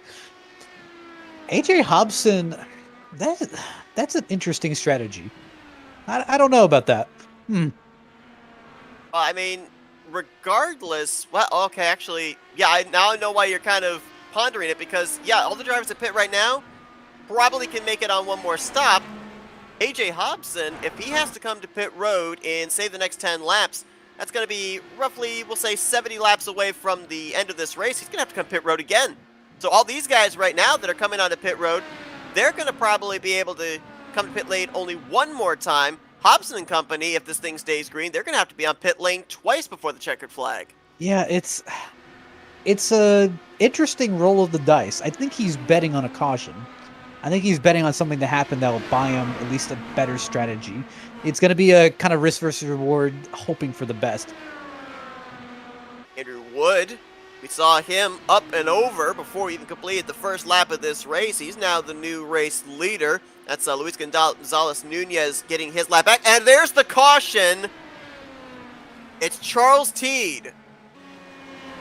AJ Hobson, that's an interesting strategy. I don't know about that. I mean, regardless, well, okay, actually, yeah, now I know why you're kind of pondering it because, yeah, all the drivers at pit right now probably can make it on one more stop. AJ Hobson, if he has to come to pit road in, say, the next 10 laps, that's going to be roughly, we'll say, 70 laps away from the end of this race. He's going to have to come pit road again. So all these guys right now that are coming onto pit road, they're going to probably be able to come to pit lane only one more time. Hobson and company, if this thing stays green, they're going to have to be on pit lane twice before the checkered flag. Yeah, it's a interesting roll of the dice. I think he's betting on a caution. I think he's betting on something to happen that will buy him at least a better strategy. It's going to be a kind of risk versus reward, hoping for the best. Andrew Wood, we saw him up and over before he even completed the first lap of this race. He's now the new race leader. That's Luis Gonzalez Nunez getting his lap back. And there's the caution. It's Charles Teed.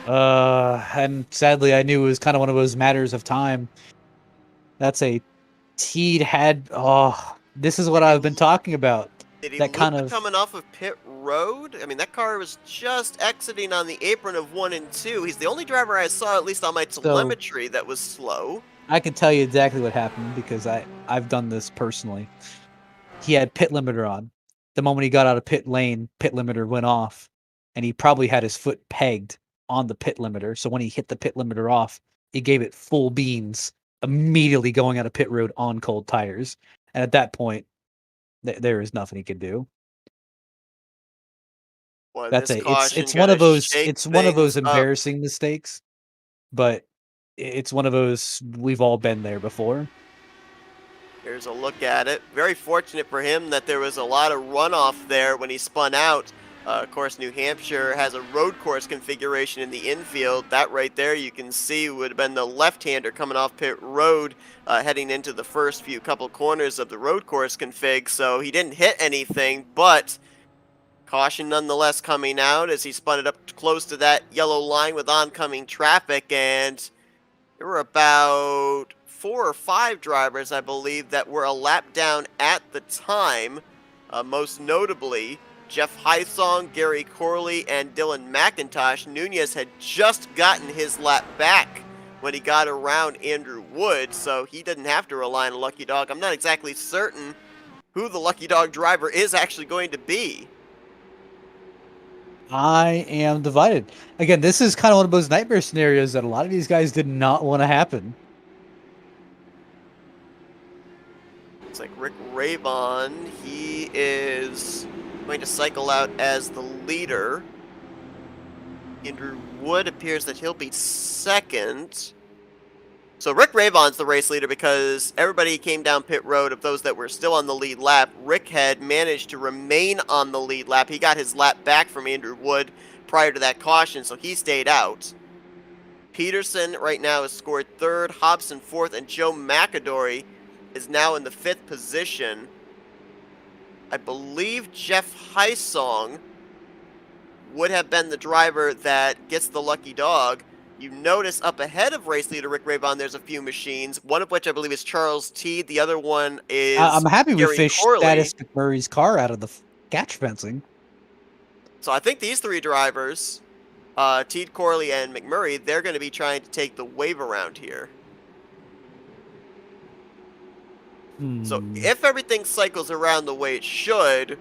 And sadly, I knew it was kind of one of those matters of time. That's a Teed had. Oh, this is what I've been talking about. Did he that kind of coming off of pit road? I mean, that car was just exiting on the apron of 1 and 2. He's the only driver I saw, at least on my telemetry, that was slow. I can tell you exactly what happened because I've done this personally. He had pit limiter on. The moment he got out of pit lane, pit limiter went off, and he probably had his foot pegged on the pit limiter. So when he hit the pit limiter off, it gave it full beans, immediately going out of pit road on cold tires. And at that point, there is nothing he could do. Boy, it's one of those embarrassing mistakes, but it's one of those we've all been there before. Here's a look at it. Very fortunate for him that there was a lot of runoff there when he spun out. Of course, New Hampshire has a road course configuration in the infield. That right there you can see would have been the left-hander coming off pit road, heading into the first few couple corners of the road course config. So he didn't hit anything, but caution nonetheless coming out as he spun it up close to that yellow line with oncoming traffic. And there were about 4 or 5 drivers, I believe, that were a lap down at the time, most notably Jeff Hysong, Gary Corley, and Dylan McIntosh. Nunez had just gotten his lap back when he got around Andrew Wood, so he didn't have to rely on a lucky dog. I'm not exactly certain who the lucky dog driver is actually going to be. I am divided. Again, this is kind of one of those nightmare scenarios that a lot of these guys did not want to happen. It's like Rick Ravon, he is going to cycle out as the leader. Andrew Wood appears that he'll be second. So Rick Ravon's the race leader because everybody came down pit road of those that were still on the lead lap. Rick had managed to remain on the lead lap. He got his lap back from Andrew Wood prior to that caution, so he stayed out. Peterson right now has scored 3rd, Hobson 4th, and Joe McAdory is now in the 5th position. I believe Jeff Hysong would have been the driver that gets the lucky dog. You notice up ahead of race leader Rick Ravon, there's a few machines, one of which I believe is Charles Teed. The other one is I'm happy we Gary fished Corley. Status McMurray's car out of the catch fencing. So I think these three drivers, Teed, Corley, and McMurray, they're going to be trying to take the wave around here. So if everything cycles around the way it should,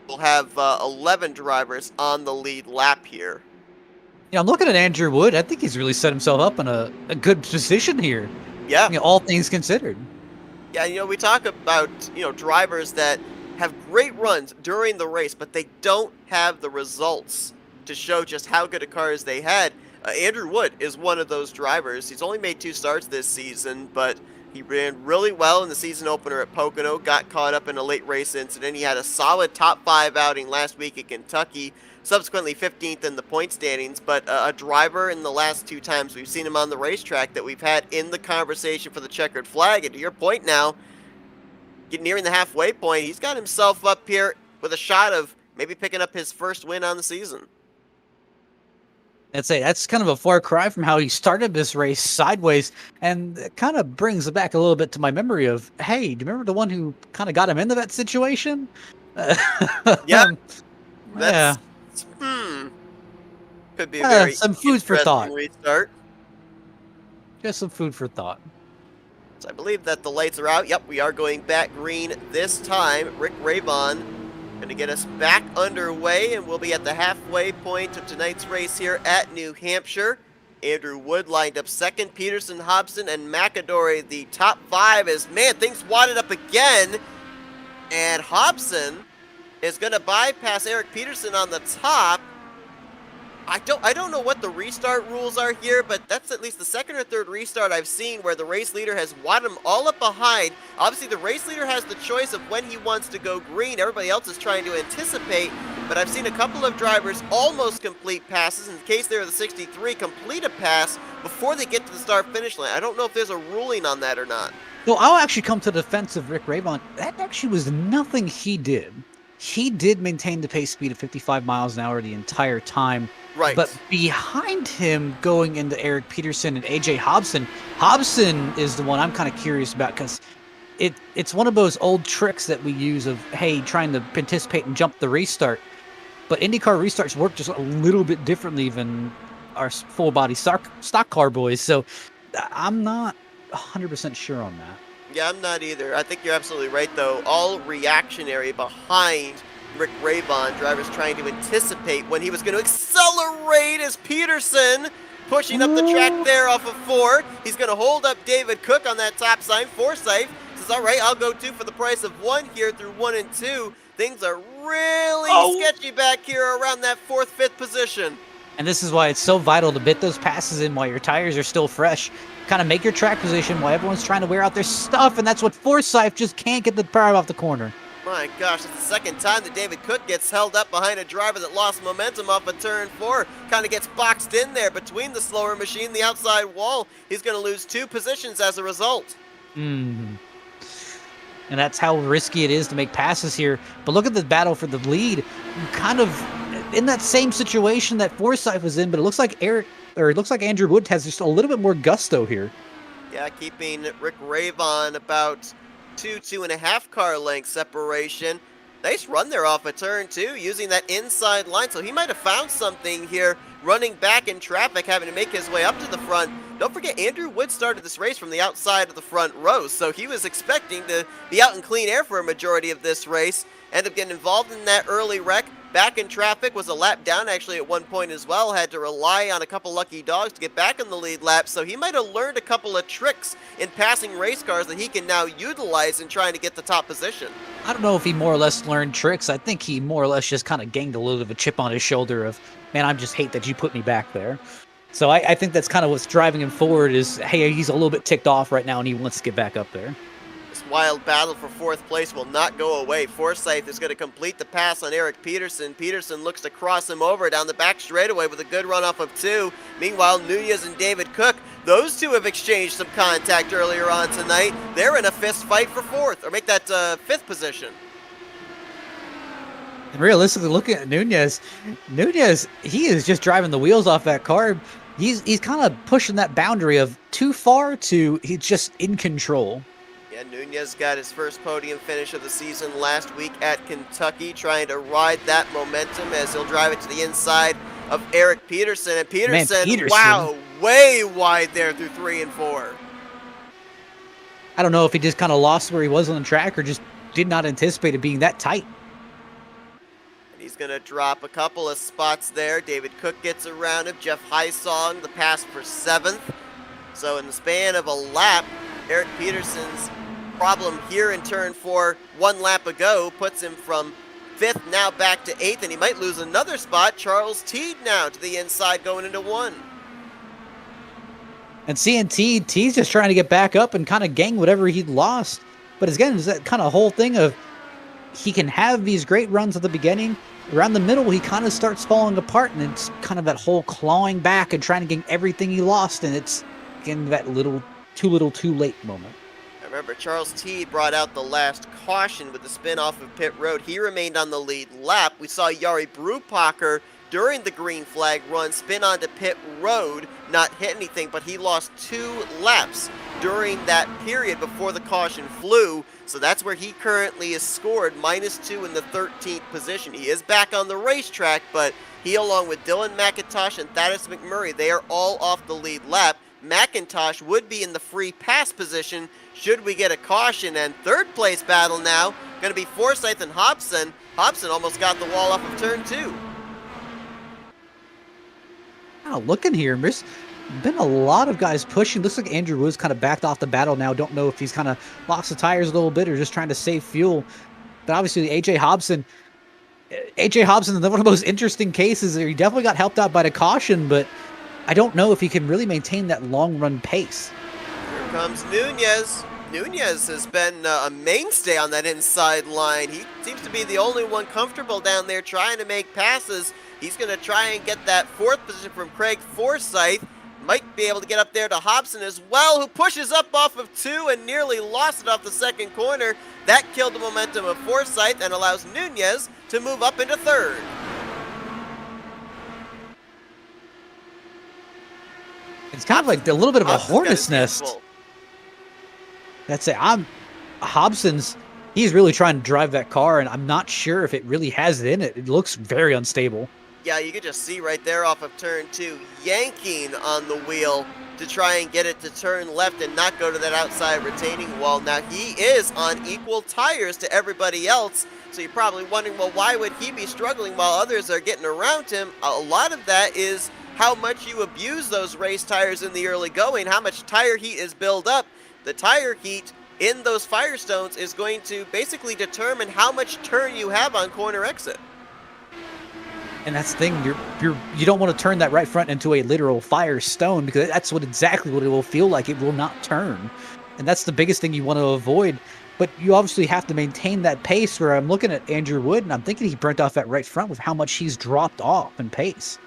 we'll have 11 drivers on the lead lap here. Yeah, I'm looking at Andrew Wood. I think he's really set himself up in a good position here. Yeah. All things considered. Yeah, we talk about, drivers that have great runs during the race, but they don't have the results to show just how good a cars they had. Andrew Wood is one of those drivers. He's only made 2 starts this season, but he ran really well in the season opener at Pocono, got caught up in a late race incident. He had a solid top 5 outing last week at Kentucky, subsequently 15th in the point standings, but a driver in the last 2 times we've seen him on the racetrack that we've had in the conversation for the checkered flag. And to your point now, getting nearing the halfway point, he's got himself up here with a shot of maybe picking up his first win on the season. That's kind of a far cry from how he started this race sideways, and it kind of brings it back a little bit to my memory of, hey, do you remember the one who kind of got him into that situation? Yeah. Yeah. Could be a very some food for thought. Restart. Just some food for thought. So I believe that the lights are out. Yep, we are going back green this time. Rick Ravon going to get us back underway, and we'll be at the halfway point of tonight's race here at New Hampshire. Andrew Wood lined up second, Peterson, Hobson, and McAdory the top 5 as, man, things wadded up again. And Hobson is going to bypass Eric Peterson on the top. I don't know what the restart rules are here, but that's at least the second or third restart I've seen where the race leader has wadded him all up behind. Obviously, the race leader has the choice of when he wants to go green. Everybody else is trying to anticipate, but I've seen a couple of drivers almost complete passes. In the case there of the 63, complete a pass before they get to the start-finish line. I don't know if there's a ruling on that or not. Well, I'll actually come to the defense of Rick Ravon. That actually was nothing he did. He did maintain the pace speed of 55 miles an hour the entire time. Right. But behind him, going into Eric Peterson and AJ Hobson, Hobson is the one I'm kind of curious about, because it's one of those old tricks that we use of, hey, trying to anticipate and jump the restart. But IndyCar restarts work just a little bit differently than our full-body stock car boys. So I'm not 100% sure on that. Yeah, I'm not either. I think you're absolutely right, though. All reactionary behind Rick Ravon, drivers trying to anticipate when he was going to accelerate as Peterson pushing up the track there off of 4. He's going to hold up David Cook on that top sign. Forsyth says, all right, I'll go 2 for the price of 1 here through 1 and 2. Things are really sketchy back here around that 4th, 5th position. And this is why it's so vital to bit those passes in while your tires are still fresh. Kind of make your track position while everyone's trying to wear out their stuff, and that's what Forsyth just can't get the power off the corner. My gosh, it's the second time that David Cook gets held up behind a driver that lost momentum off of turn 4. Kind of gets boxed in there between the slower machine and the outside wall. He's going to lose 2 positions as a result. And that's how risky it is to make passes here. But look at the battle for the lead. Kind of in that same situation that Forsyth was in, but it looks like Andrew Wood has just a little bit more gusto here. Yeah, keeping Rick Ravon about 2.5 car length separation. Nice run there off of turn 2 using that inside line. So he might have found something here running back in traffic, having to make his way up to the front. Don't forget, Andrew Wood started this race from the outside of the front row, so he was expecting to be out in clean air for a majority of this race. Ended up getting involved in that early wreck. Back in traffic, was a lap down actually at one point as well. Had to rely on a couple lucky dogs to get back in the lead lap. So he might have learned a couple of tricks in passing race cars that he can now utilize in trying to get the top position. I don't know if he more or less learned tricks. I think he more or less just kind of gained a little bit of a chip on his shoulder of, man, I just hate that you put me back there. So I think that's kind of what's driving him forward is, hey, he's a little bit ticked off right now and he wants to get back up there. This wild battle for 4th place will not go away. Forsyth is going to complete the pass on Eric Peterson. Peterson looks to cross him over down the back straightaway with a good run off of 2. Meanwhile, Nunez and David Cook, those two have exchanged some contact earlier on tonight. They're in a fist fight for 4th, or make that 5th position. And realistically, looking at Nunez, he is just driving the wheels off that car. He's kind of pushing that boundary of too far to he's just in control. Yeah, Nunez got his first podium finish of the season last week at Kentucky, trying to ride that momentum as he'll drive it to the inside of Eric Peterson. And Man, Peterson, Peterson, wow, way wide there through 3 and 4. I don't know if he just kind of lost where he was on the track or just did not anticipate it being that tight. And he's going to drop a couple of spots there. David Cook gets around him. Jeff Hysong, the pass for 7th. So in the span of a lap, Eric Peterson's problem here in turn 4, 1 lap ago, puts him from 5th now back to 8th, and he might lose another spot. Charles Teed now to the inside going into 1. And T's just trying to get back up and kind of gain whatever he'd lost. But again, it's that kind of whole thing of he can have these great runs at the beginning. Around the middle, he kind of starts falling apart, and it's kind of that whole clawing back and trying to gain everything he lost, and it's again that too little too late moment. Remember, Charles Teed brought out the last caution with the spin off of pit road. He remained on the lead lap. We saw Jari Brupacher during the green flag run spin onto pit road, not hit anything, but he lost 2 laps during that period before the caution flew. So that's where he currently is scored, -2 in the 13th position. He is back on the racetrack, but he, along with Dylan McIntosh and Thaddeus McMurray, they are all off the lead lap. McIntosh would be in the free pass position should we get a caution. And third place battle now going to be Forsyth and Hobson. Hobson almost got the wall off of turn 2. Wow, looking here, there's been a lot of guys pushing. Looks like Andrew Woods kind of backed off the battle now. Don't know if he's kind of lost the tires a little bit or just trying to save fuel. But obviously, AJ Hobson is one of the most interesting cases. He definitely got helped out by the caution, but I don't know if he can really maintain that long run pace. Here comes Nunez. Nunez has been a mainstay on that inside line. He seems to be the only one comfortable down there trying to make passes. He's going to try and get that 4th position from Craig Forsyth. Might be able to get up there to Hobson as well, who pushes up off of 2 and nearly lost it off the second corner. That killed the momentum of Forsyth and allows Nunez to move up into 3rd. It's kind of like a little bit of a hornet's nest. That's it. Hobson's, he's really trying to drive that car, and I'm not sure if it really has it in it. It looks very unstable. Yeah, you could just see right there off of turn 2, yanking on the wheel to try and get it to turn left and not go to that outside retaining wall. Now, he is on equal tires to everybody else, so you're probably wondering, well, why would he be struggling while others are getting around him? A lot of that is how much you abuse those race tires in the early going, how much tire heat is built up. The tire heat in those Firestones is going to basically determine how much turn you have on corner exit. And that's the thing, you don't want to turn that right front into a literal Firestone, because that's exactly what it will feel like. It will not turn. And that's the biggest thing you want to avoid. But you obviously have to maintain that pace, where I'm looking at Andrew Wood, and I'm thinking he burnt off that right front with how much he's dropped off in pace.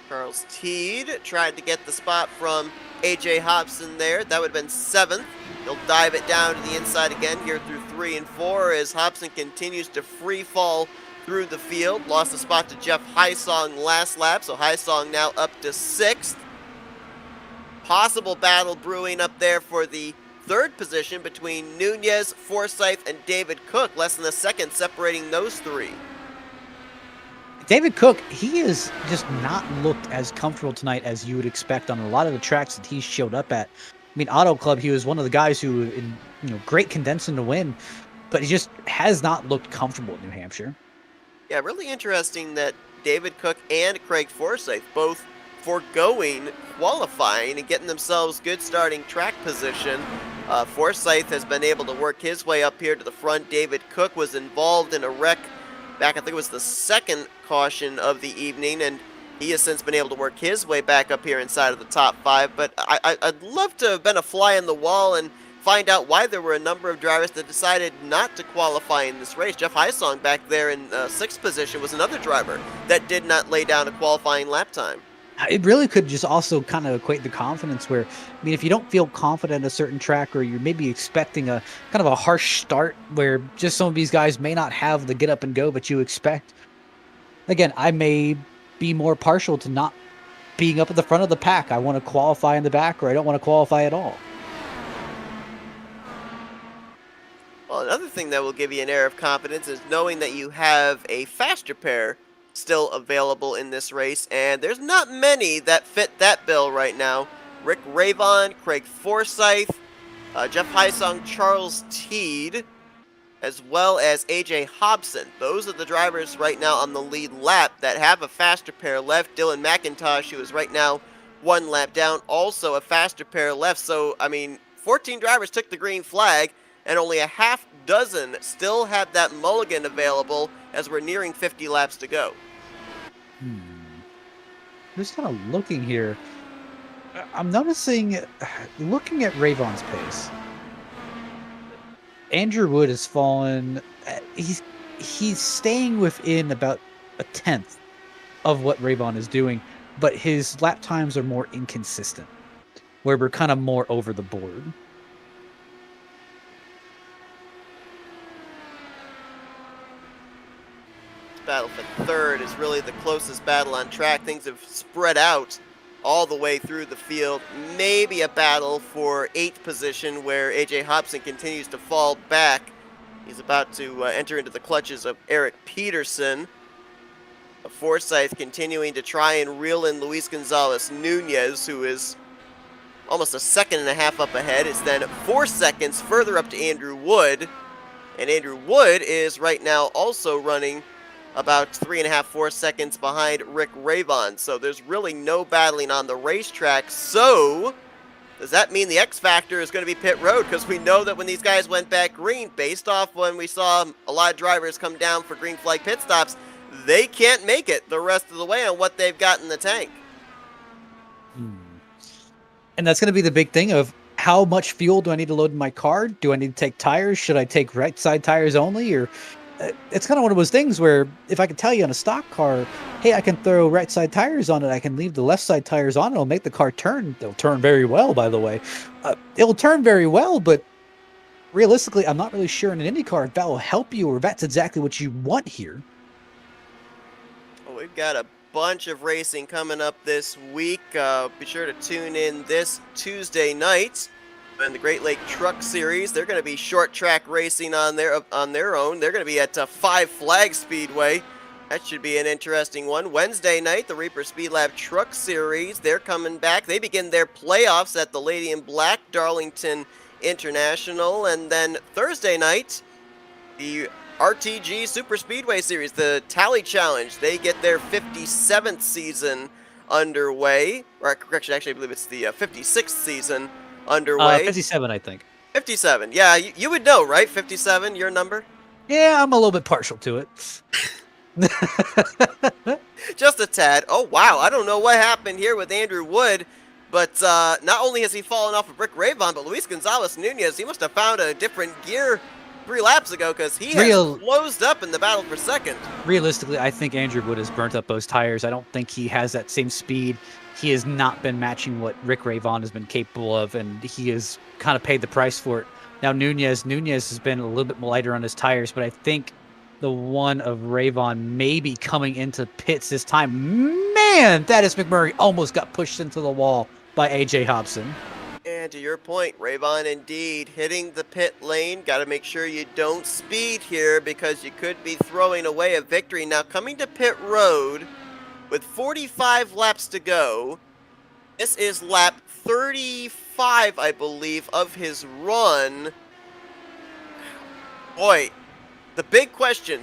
Charles Teed tried to get the spot from AJ Hobson there. That would have been 7th. He'll dive it down to the inside again here through 3 and 4 as Hobson continues to free fall through the field. Lost a spot to Jeff Hysong last lap, so Hysong now up to 6th. Possible battle brewing up there for the 3rd position between Nunez, Forsyth, and David Cook. Less than a second separating those 3. David Cook, he has just not looked as comfortable tonight as you would expect on a lot of the tracks that he showed up at. I mean, Auto Club, he was one of the guys who, great condensing to win, but he just has not looked comfortable in New Hampshire. Yeah, really interesting that David Cook and Craig Forsyth both foregoing qualifying and getting themselves good starting track position. Forsyth has been able to work his way up here to the front. David Cook was involved in a wreck back, I think it was the 2nd caution of the evening, and he has since been able to work his way back up here inside of the top 5. But I'd love to have been a fly on the wall and find out why there were a number of drivers that decided not to qualify in this race. Jeff Hysong back there in 6th position was another driver that did not lay down a qualifying lap time. It really could just also kind of equate the confidence where, I mean, if you don't feel confident at a certain track, or you're maybe expecting a kind of a harsh start where just some of these guys may not have the get up and go that you expect. Again, I may be more partial to not being up at the front of the pack. I want to qualify in the back, or I don't want to qualify at all. Well, another thing that will give you an air of confidence is knowing that you have a faster pair still available in this race, and there's not many that fit that bill right now. Rick Ravon, Craig Forsyth, Jeff Hysong, Charles Teed, as well as AJ Hobson. Those are the drivers right now on the lead lap that have a faster pair left. Dylan McIntosh, who is right now one lap down, also a faster pair left. So, I mean, 14 drivers took the green flag, and only a half dozen still have that mulligan available as we're nearing 50 laps to go. Just kind of looking here. I'm noticing, looking at Ravon's pace, Andrew Wood has fallen. He's staying within about a tenth of what Ravon is doing, but his lap times are more inconsistent, where we're kind of more over the board. Battle for third is really the closest battle on track. Things have spread out all the way through the field. Maybe a battle for 8th position where AJ Hobson continues to fall back. He's about to enter into the clutches of Eric Peterson. Forsyth continuing to try and reel in Luis Gonzalez Nunez, who is almost a second and a half up ahead. It's then 4 seconds further up to Andrew Wood. And Andrew Wood is right now also running about 3.5, 4 seconds behind Rick Ravon. So there's really no battling on the racetrack. So does that mean the X factor is going to be pit road? Because we know that when these guys went back green, based off when we saw a lot of drivers come down for green flag pit stops, they can't make it the rest of the way on what they've got in the tank. And that's going to be the big thing of how much fuel do I need to load in my car? Do I need to take tires? Should I take right side tires only? Or it's kind of one of those things where if I can tell you on a stock car, hey, I can throw right side tires on it, I can leave the left side tires on, it'll make the car turn. They'll turn very well, by the way. It'll turn very well, but realistically, I'm not really sure in an IndyCar if that will help you or if that's exactly what you want here. Well, we've got a bunch of racing coming up this week. Be sure to tune in this Tuesday night. In the Great Lake Truck Series, they're going to be short track racing on their own. They're going to be at Five Flag Speedway. That should be an interesting one. Wednesday night, the Reaper Speed Lab Truck Series, they're coming back. They begin their playoffs at the Lady in Black Darlington International. And then Thursday night, the RTG Super Speedway Series, the Tally Challenge, they get their 57th season underway. Or correction, actually, I believe it's the 56th season underway. 57, I think. 57. Yeah, you would know, right? 57, your number? Yeah, I'm a little bit partial to it. Just a tad. Oh, wow. I don't know what happened here with Andrew Wood, but not only has he fallen off of Rick Ravon, but Luis Gonzalez Nunez, he must have found a different gear 3 laps ago because he has closed up in the battle for second. Realistically, I think Andrew Wood has burnt up those tires. I don't think he has that same speed. He has not been matching what Rick Ravon has been capable of, and he has kind of paid the price for it. Now, Nunez has been a little bit lighter on his tires, but I think the one of Ravon maybe coming into pits this time. Man, Thaddeus McMurray almost got pushed into the wall by AJ Hobson. And to your point, Ravon indeed hitting the pit lane. Got to make sure you don't speed here because you could be throwing away a victory. Now, coming to pit road with 45 laps to go, this is lap 35, I believe, of his run. Boy, the big question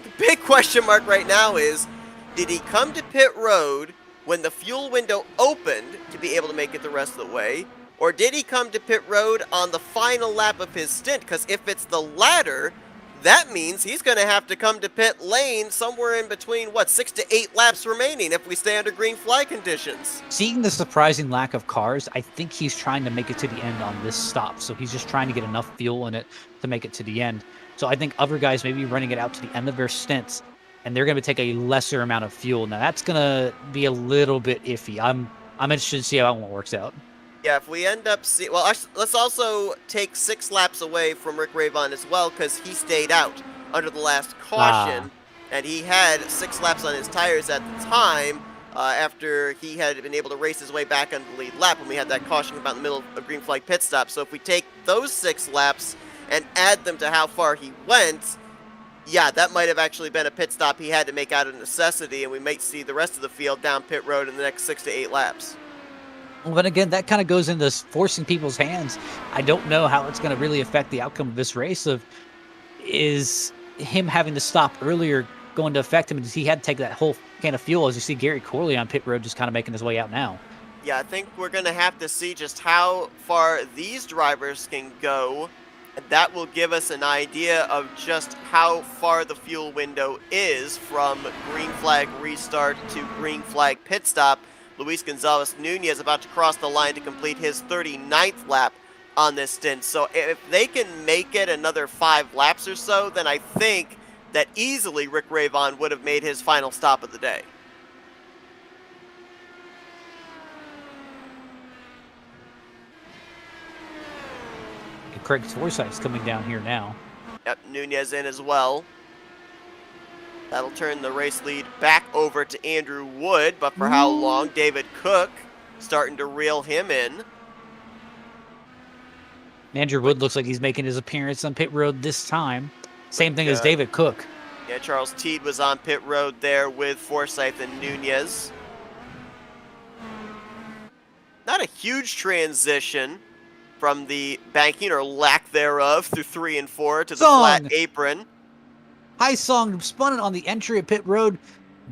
mark right now is, did he come to pit road when the fuel window opened to be able to make it the rest of the way? Or did he come to pit road on the final lap of his stint? Because if it's the latter, that means he's going to have to come to pit lane somewhere in between, 6 to 8 laps remaining if we stay under green flag conditions. Seeing the surprising lack of cars, I think he's trying to make it to the end on this stop. So he's just trying to get enough fuel in it to make it to the end. So I think other guys may be running it out to the end of their stints, and they're going to take a lesser amount of fuel. Now, that's going to be a little bit iffy. I'm interested to see how that one works out. Yeah, if we end up let's also take 6 laps away from Rick Ravon as well, because he stayed out under the last caution, and he had 6 laps on his tires at the time after he had been able to race his way back on the lead lap when we had that caution about in the middle of green flag pit stop. So if we take those 6 laps and add them to how far he went, yeah, that might have actually been a pit stop he had to make out of necessity, and we might see the rest of the field down pit road in the next 6 to 8 laps. Well, then again, that kind of goes into forcing people's hands. I don't know how it's going to really affect the outcome of this race. Is him having to stop earlier going to affect him? Because he had to take that whole can of fuel, as you see Gary Corley on pit road just kind of making his way out now. Yeah, I think we're going to have to see just how far these drivers can go. And that will give us an idea of just how far the fuel window is from green flag restart to green flag pit stop. Luis Gonzalez Nunez about to cross the line to complete his 39th lap on this stint. So if they can make it another 5 laps or so, then I think that easily Rick Ravon would have made his final stop of the day. Craig Forsythe's coming down here now. Yep, Nunez in as well. That'll turn the race lead back over to Andrew Wood, but for how long? David Cook starting to reel him in. Andrew Wood looks like he's making his appearance on pit road this time. Same thing as David Cook. Yeah, Charles Teed was on pit road there with Forsythe and Nunez. Not a huge transition from the banking or lack thereof through 3 and 4 to the flat apron. High Song spun it on the entry of pit road.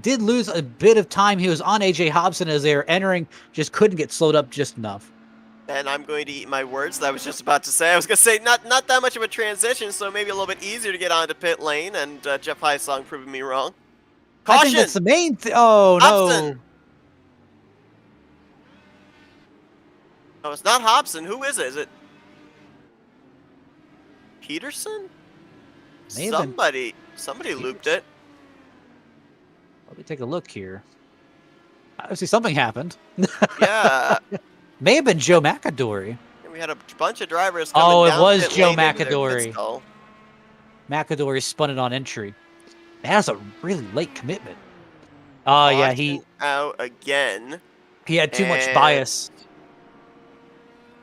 Did lose a bit of time. He was on AJ Hobson as they were entering. Just couldn't get slowed up just enough. And I'm going to eat my words that I was just about to say. I was going to say not that much of a transition, so maybe a little bit easier to get onto pit lane, and Jeff Highsong proving me wrong. Caution! I think that's the main thing. Oh, Hobson. no. No, it's not Hobson. Who is it? Is it Peterson? Somebody looped it. Let me take a look here. I see something happened. Yeah. May have been Joe McAdory. And we had a bunch of drivers coming down. Oh, it was Joe McAdory. McAdory spun it on entry. That was a really late commitment. Oh, yeah, he out again. He had too much bias.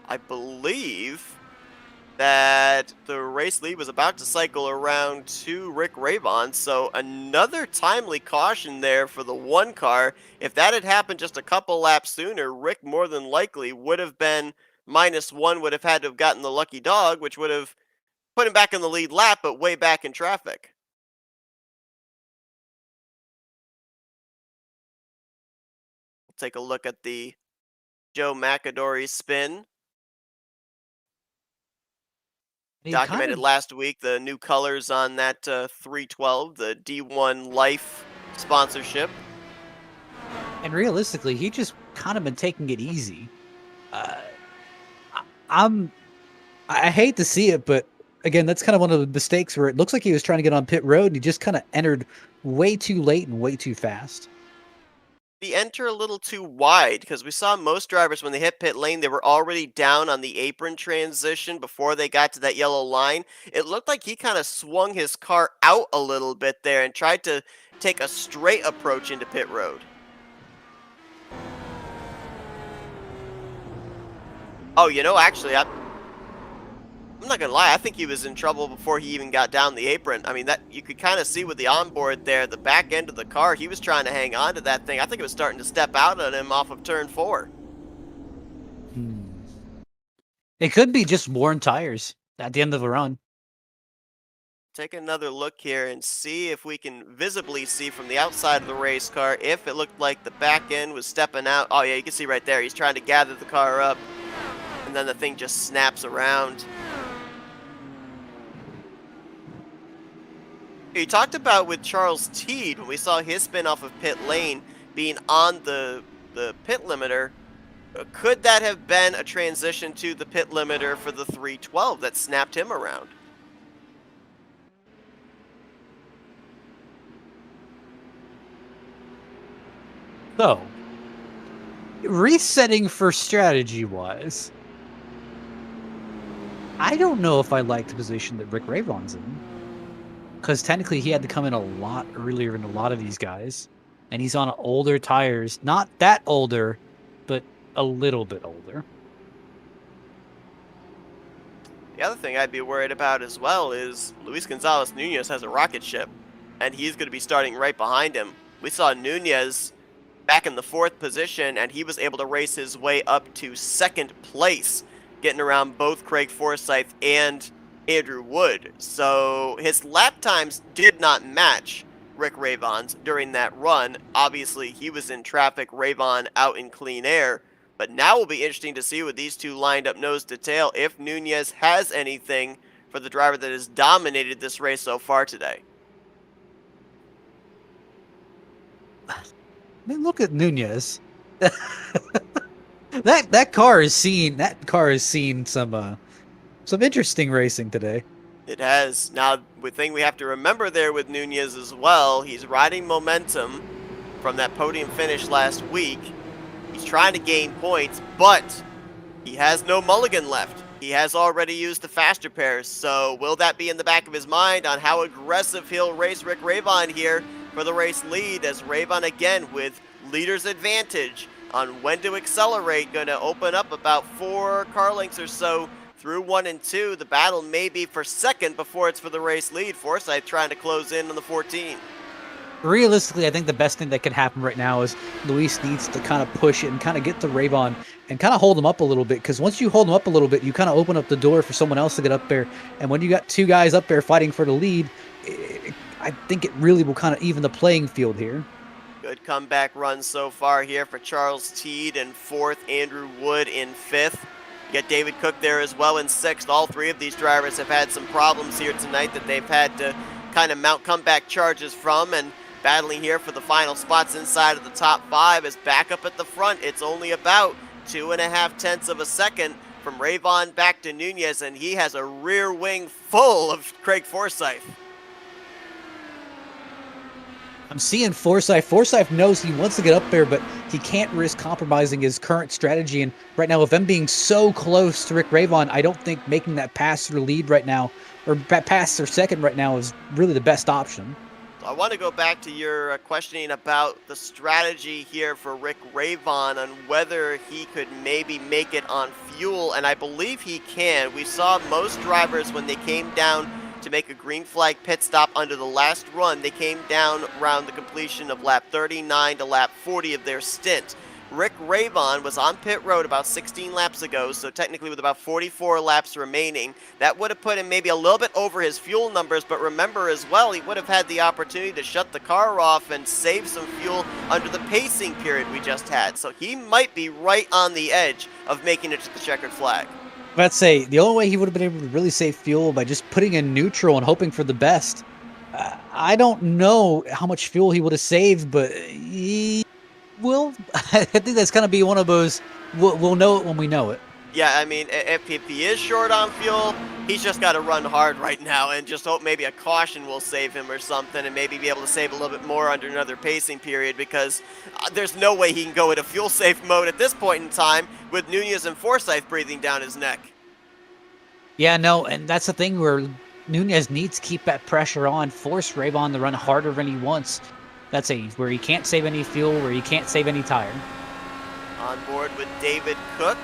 I believe that the race lead was about to cycle around to Rick Ravon, so another timely caution there for the 1 car. If that had happened just a couple laps sooner, Rick more than likely would have been -1, would have had to have gotten the lucky dog, which would have put him back in the lead lap, but way back in traffic. We'll take a look at the Joe McAdory spin. Documented last week, the new colors on that 312, the D1 Life sponsorship. And realistically, he just kind of been taking it easy. I hate to see it, but again, that's kind of one of the mistakes where it looks like he was trying to get on pit road and he just kind of entered way too late and way too fast. He entered a little too wide, because we saw most drivers when they hit pit lane, they were already down on the apron transition before they got to that yellow line. It looked like he kind of swung his car out a little bit there and tried to take a straight approach into pit road. Oh, you know, actually, I'm not gonna lie, I think he was in trouble before he even got down the apron. I mean, that you could kind of see with the onboard there, the back end of the car, he was trying to hang on to that thing. I think it was starting to step out on him off of turn 4. It could be just worn tires at the end of the run. Take another look here and see if we can visibly see from the outside of the race car if it looked like the back end was stepping out. Oh yeah, you can see right there. He's trying to gather the car up, and then the thing just snaps around. You talked about with Charles Teed, when we saw his spin off of pit lane being on the pit limiter, could that have been a transition to the pit limiter for the 312 that snapped him around? So, resetting for strategy-wise, I don't know if I like the position that Rick Ravon's in. Because technically he had to come in a lot earlier than a lot of these guys. And he's on older tires. Not that older, but a little bit older. The other thing I'd be worried about as well is Luis Gonzalez Nunez has a rocket ship, and he's going to be starting right behind him. We saw Nunez back in the fourth position, and he was able to race his way up to second place, getting around both Craig Forsyth and Andrew Wood. So his lap times did not match Rick Ravon's during that run. Obviously, he was in traffic, Ravon out in clean air. But now will be interesting to see with these two lined up nose to tail if Nunez has anything for the driver that has dominated this race so far today. I mean, look at Nunez. that car has seen some interesting racing today. It has. Now, the thing we have to remember there with Nunez as well, he's riding momentum from that podium finish last week. He's trying to gain points, but he has no mulligan left. He has already used the faster pairs, so will that be in the back of his mind on how aggressive he'll race Rick Ravon here for the race lead, as Ravon again with leader's advantage on when to accelerate, going to open up about 4 car lengths or so through 1 and 2. The battle may be for second before it's for the race lead. Forsyth trying to close in on the 14. Realistically, I think the best thing that could happen right now is Luis needs to kind of push it and kind of get to Ravon and kind of hold him up a little bit, because once you hold him up a little bit, you kind of open up the door for someone else to get up there. And when you got 2 guys up there fighting for the lead, I think it really will kind of even the playing field here. Good comeback run so far here for Charles Teed in 4th, Andrew Wood in 5th. You got David Cook there as well in 6th. All 3 of these drivers have had some problems here tonight that they've had to kind of mount comeback charges from, and battling here for the final spots inside of the top 5 is back up at the front. It's only about 2.5 tenths of a second from Ravon back to Nunez, and he has a rear wing full of Craig Forsyth. I'm seeing Forsyth. Forsyth knows he wants to get up there, but he can't risk compromising his current strategy. And right now, with them being so close to Rick Ravon, I don't think making that pass through lead right now, or pass or second right now, is really the best option. I want to go back to your questioning about the strategy here for Rick Ravon on whether he could maybe make it on fuel, and I believe he can. We saw most drivers when they came down to make a green flag pit stop under the last run, they came down around the completion of lap 39 to lap 40 of their stint. Rick Ravon was on pit road about 16 laps ago, so technically with about 44 laps remaining. That would have put him maybe a little bit over his fuel numbers, but remember as well, he would have had the opportunity to shut the car off and save some fuel under the pacing period we just had. So he might be right on the edge of making it to the checkered flag. I'd say the only way he would have been able to really save fuel by just putting in neutral and hoping for the best. I don't know how much fuel he would have saved, but he will. I think that's going to be one of those, we'll know it when we know it. Yeah, I mean, if he is short on fuel, he's just got to run hard right now and just hope maybe a caution will save him or something, and maybe be able to save a little bit more under another pacing period, because there's no way he can go into fuel safe mode at this point in time with Nunez and Forsyth breathing down his neck. Yeah, no, and that's the thing where Nunez needs to keep that pressure on, force Ravon to run harder than he wants. That's where he can't save any fuel, where he can't save any tire. On board with David Cook,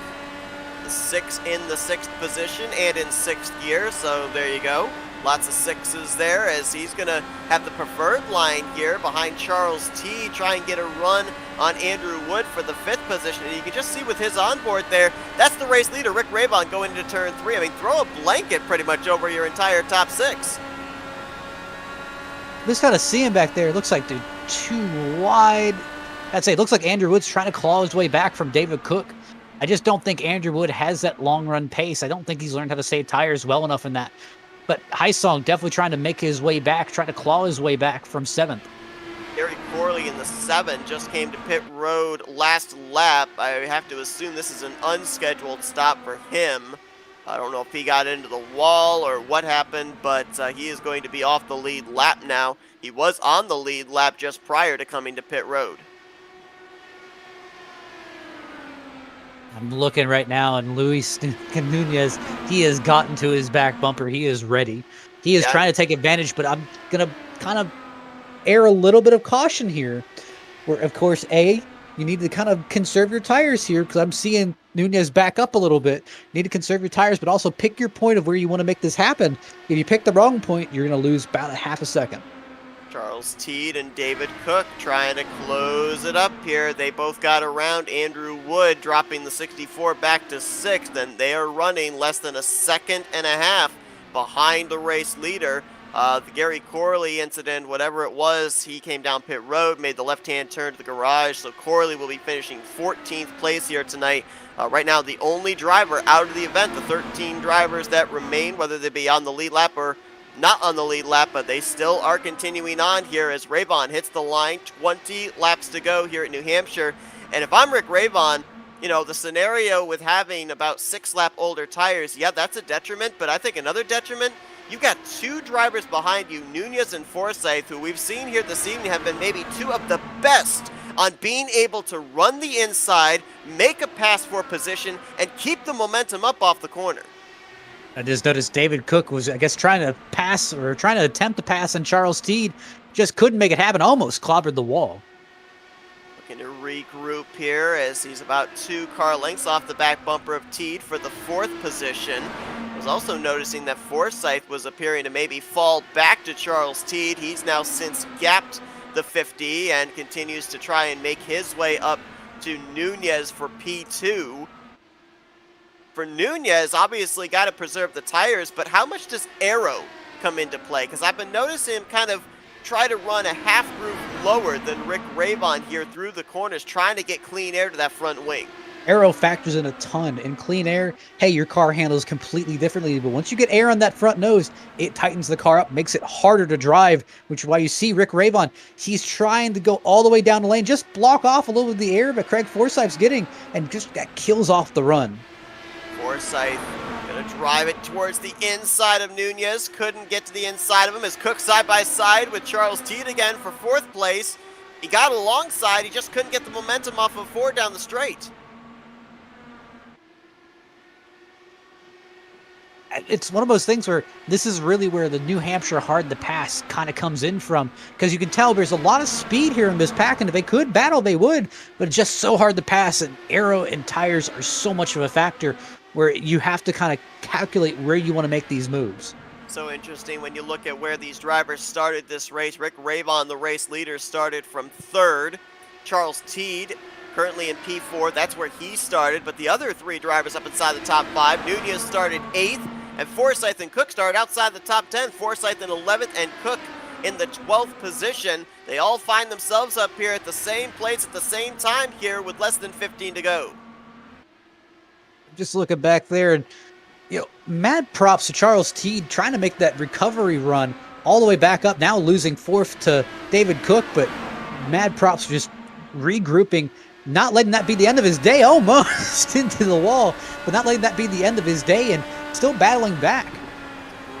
the 6 in the 6th position and in 6th gear, so there you go. Lots of 6s there, as he's going to have the preferred line here behind Charles T. Try and get a run on Andrew Wood for the 5th position. And you can just see with his onboard there, that's the race leader, Rick Ravon, going into turn 3. I mean, throw a blanket pretty much over your entire top 6. Just kind of see him back there. It looks like they're too wide. I'd say it looks like Andrew Wood's trying to claw his way back from David Cook. I just don't think Andrew Wood has that long run pace. I don't think he's learned how to save tires well enough in that. But Heisong definitely trying to make his way back, trying to claw his way back from 7th. Gary Corley in the 7 just came to pit road last lap. I have to assume this is an unscheduled stop for him. I don't know if he got into the wall or what happened, but he is going to be off the lead lap now. He was on the lead lap just prior to coming to pit road. I'm looking right now, and Luis Nunez, he has gotten to his back bumper. He is ready. He is trying to take advantage, but I'm going to kind of err a little bit of caution here. Where, of course, A, you need to kind of conserve your tires here because I'm seeing Nunez back up a little bit. You need to conserve your tires, but also pick your point of where you want to make this happen. If you pick the wrong point, you're going to lose about a half a second. Charles Teed and David Cook trying to close it up here. They both got around Andrew Wood, dropping the 64 back to 6th, and they are running less than a second and a half behind the race leader. The Gary Corley incident, whatever it was, he came down pit road, made the left-hand turn to the garage, so Corley will be finishing 14th place here tonight. Right now, the only driver out of the event, the 13 drivers that remain, whether they be on the lead lap or not on the lead lap, but they still are continuing on here as Ravon hits the line. 20 laps to go here at New Hampshire. And if I'm Rick Ravon, you know, the scenario with having about 6 lap older tires, yeah, that's a detriment, but I think another detriment, you've got 2 drivers behind you, Nunez and Forsyth, who we've seen here this evening have been maybe 2 of the best on being able to run the inside, make a pass for position, and keep the momentum up off the corner. I just noticed David Cook was, I guess, trying to pass or trying to attempt to pass on Charles Teed. Just couldn't make it happen. Almost clobbered the wall. Looking to regroup here as he's about 2 car lengths off the back bumper of Teed for the 4th position. I was also noticing that Forsyth was appearing to maybe fall back to Charles Teed. He's now since gapped the 50 and continues to try and make his way up to Nunez for P2. For Nunez, obviously got to preserve the tires, but how much does aero come into play? Because I've been noticing him kind of try to run a half groove lower than Rick Ravon here through the corners, trying to get clean air to that front wing. Aero factors in a ton. In clean air, hey, your car handles completely differently, but once you get air on that front nose, it tightens the car up, makes it harder to drive, which is why you see Rick Ravon, he's trying to go all the way down the lane, just block off a little of the air, but Craig Forsyth's getting, and just that kills off the run. Forsyth gonna drive it towards the inside of Nunez. Couldn't get to the inside of him as Cook side by side with Charles Teed again for 4th place. He got alongside, he just couldn't get the momentum off of Ford down the straight. It's one of those things where this is really where the New Hampshire hard to pass kind of comes in from, because you can tell there's a lot of speed here in this pack, and if they could battle, they would, but it's just so hard to pass, and aero and tires are so much of a factor where you have to kind of calculate where you want to make these moves. So interesting when you look at where these drivers started this race. Rick Ravon, the race leader, started from 3rd. Charles Teed, currently in P4, that's where he started, but the other 3 drivers up inside the top 5. Nunez started 8th, and Forsyth and Cook started outside the top 10. Forsyth in 11th and Cook in the 12th position. They all find themselves up here at the same place at the same time here with less than 15 to go. Just looking back there, and you know, mad props to Charles Teed trying to make that recovery run all the way back up, now losing 4th to David Cook, but mad props for just regrouping, not letting that be the end of his day, almost into the wall, but not letting that be the end of his day and still battling back.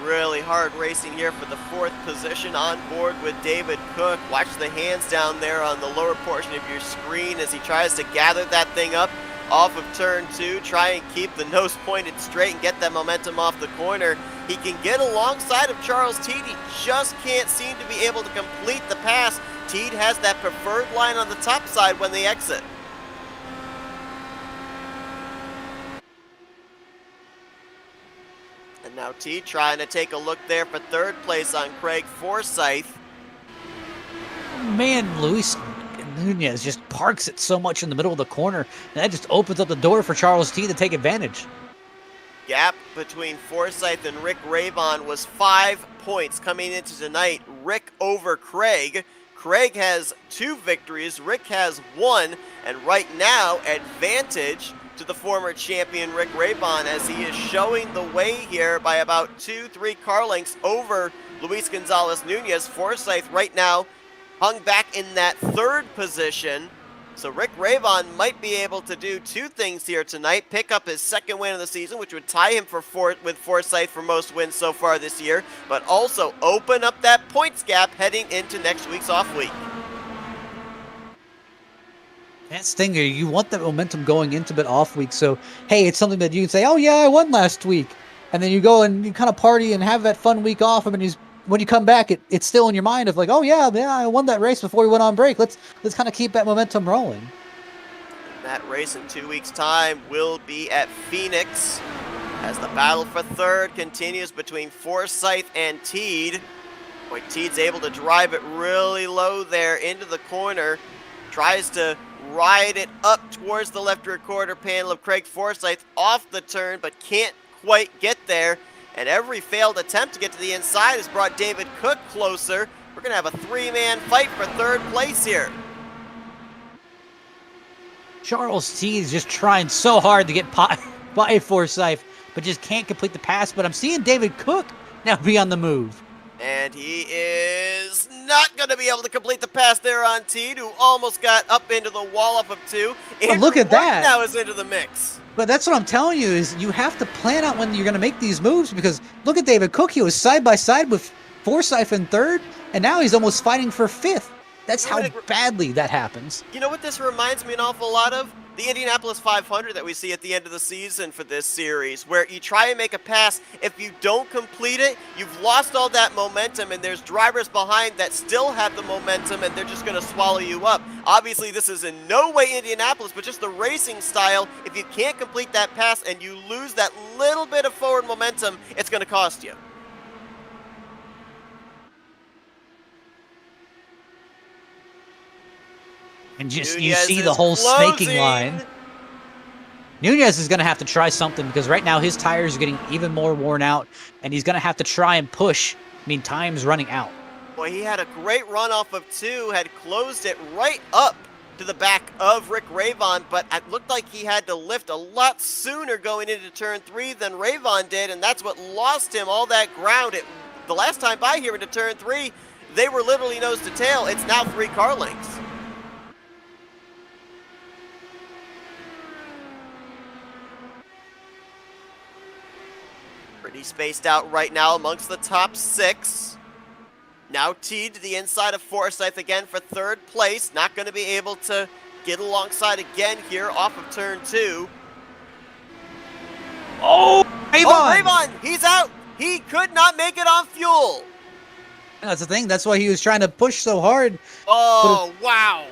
Really hard racing here for the 4th position on board with David Cook. Watch the hands down there on the lower portion of your screen as he tries to gather that thing up off of turn 2, try and keep the nose pointed straight and get that momentum off the corner. He can get alongside of Charles Teed, he just can't seem to be able to complete the pass. Teed has that preferred line on the top side when they exit. And now Teed trying to take a look there for 3rd place on Craig Forsyth. Man, Luis Nunez just parks it so much in the middle of the corner, and that just opens up the door for Charles Teed to take advantage. Gap between Forsyth and Rick Ravon was 5 points coming into tonight. Rick over Craig. Craig has 2 victories, Rick has 1, and right now, advantage to the former champion Rick Ravon as he is showing the way here by about 2-3 car lengths over Luis Gonzalez Nunez. Forsyth right now hung back in that 3rd position. So Rick Ravon might be able to do 2 things here tonight. Pick up his 2nd win of the season, which would tie him with Forsyth for most wins so far this year, but also open up that points gap heading into next week's off week. That's the thing, you want that momentum going into the off week, so hey, it's something that you can say, oh yeah, I won last week, and then you go and you kind of party and have that fun week off, and when you come back, it's still in your mind of like, oh yeah, I won that race before we went on break. Let's kind of keep that momentum rolling. that race in 2 weeks' time will be at Phoenix as the battle for third continues between Forsyth and Teed. Boy, Teed's able to drive it really low there into the corner. Tries to ride it up towards the left rear quarter panel of Craig Forsyth off the turn, but can't quite get there. And every failed attempt to get to the inside has brought David Cook closer. We're going to have a three-man fight for third place here. Charles Teed is just trying so hard to get by Forsyth, but just can't complete the pass. But I'm seeing David Cook now be on the move. And he is not going to be able to complete the pass there on Teed, who almost got up into the wall off of two. But look at that. Now is into the mix. But that's what I'm telling you is you have to plan out when you're going to make these moves, because look at David Cook. He was side by side with Forsyth in third, and now he's almost fighting for fifth. That's how badly that happens. You know what this reminds me an awful lot of? The Indianapolis 500 that we see at the end of the season for this series, where you try and make a pass. If you don't complete it, you've lost all that momentum, and there's drivers behind that still have the momentum, and they're just going to swallow you up. Obviously, this is in no way Indianapolis, but just the racing style. If you can't complete that pass and you lose that little bit of forward momentum, it's going to cost you. And just Nunez you see the whole closing. snaking line. Nunez is going to have to try something, because right now his tires are getting even more worn out, and he's going to have to try and push. I mean, time's running out. Boy, he had a great run off of two, had closed it right up to the back of Rick Ravon, but it looked like he had to lift a lot sooner going into turn three than Ravon did, and that's what lost him all that ground. The last time by here into turn three, they were literally nose to tail. It's now 3 car lengths. Pretty spaced out right now amongst the top 6. Now Teed to the inside of Forsyth again for third place. Not going to be able to get alongside again here off of turn 2. Oh, Ravon! Oh, Ravon! He's out! He could not make it on fuel! That's the thing. That's why he was trying to push so hard. Oh, wow!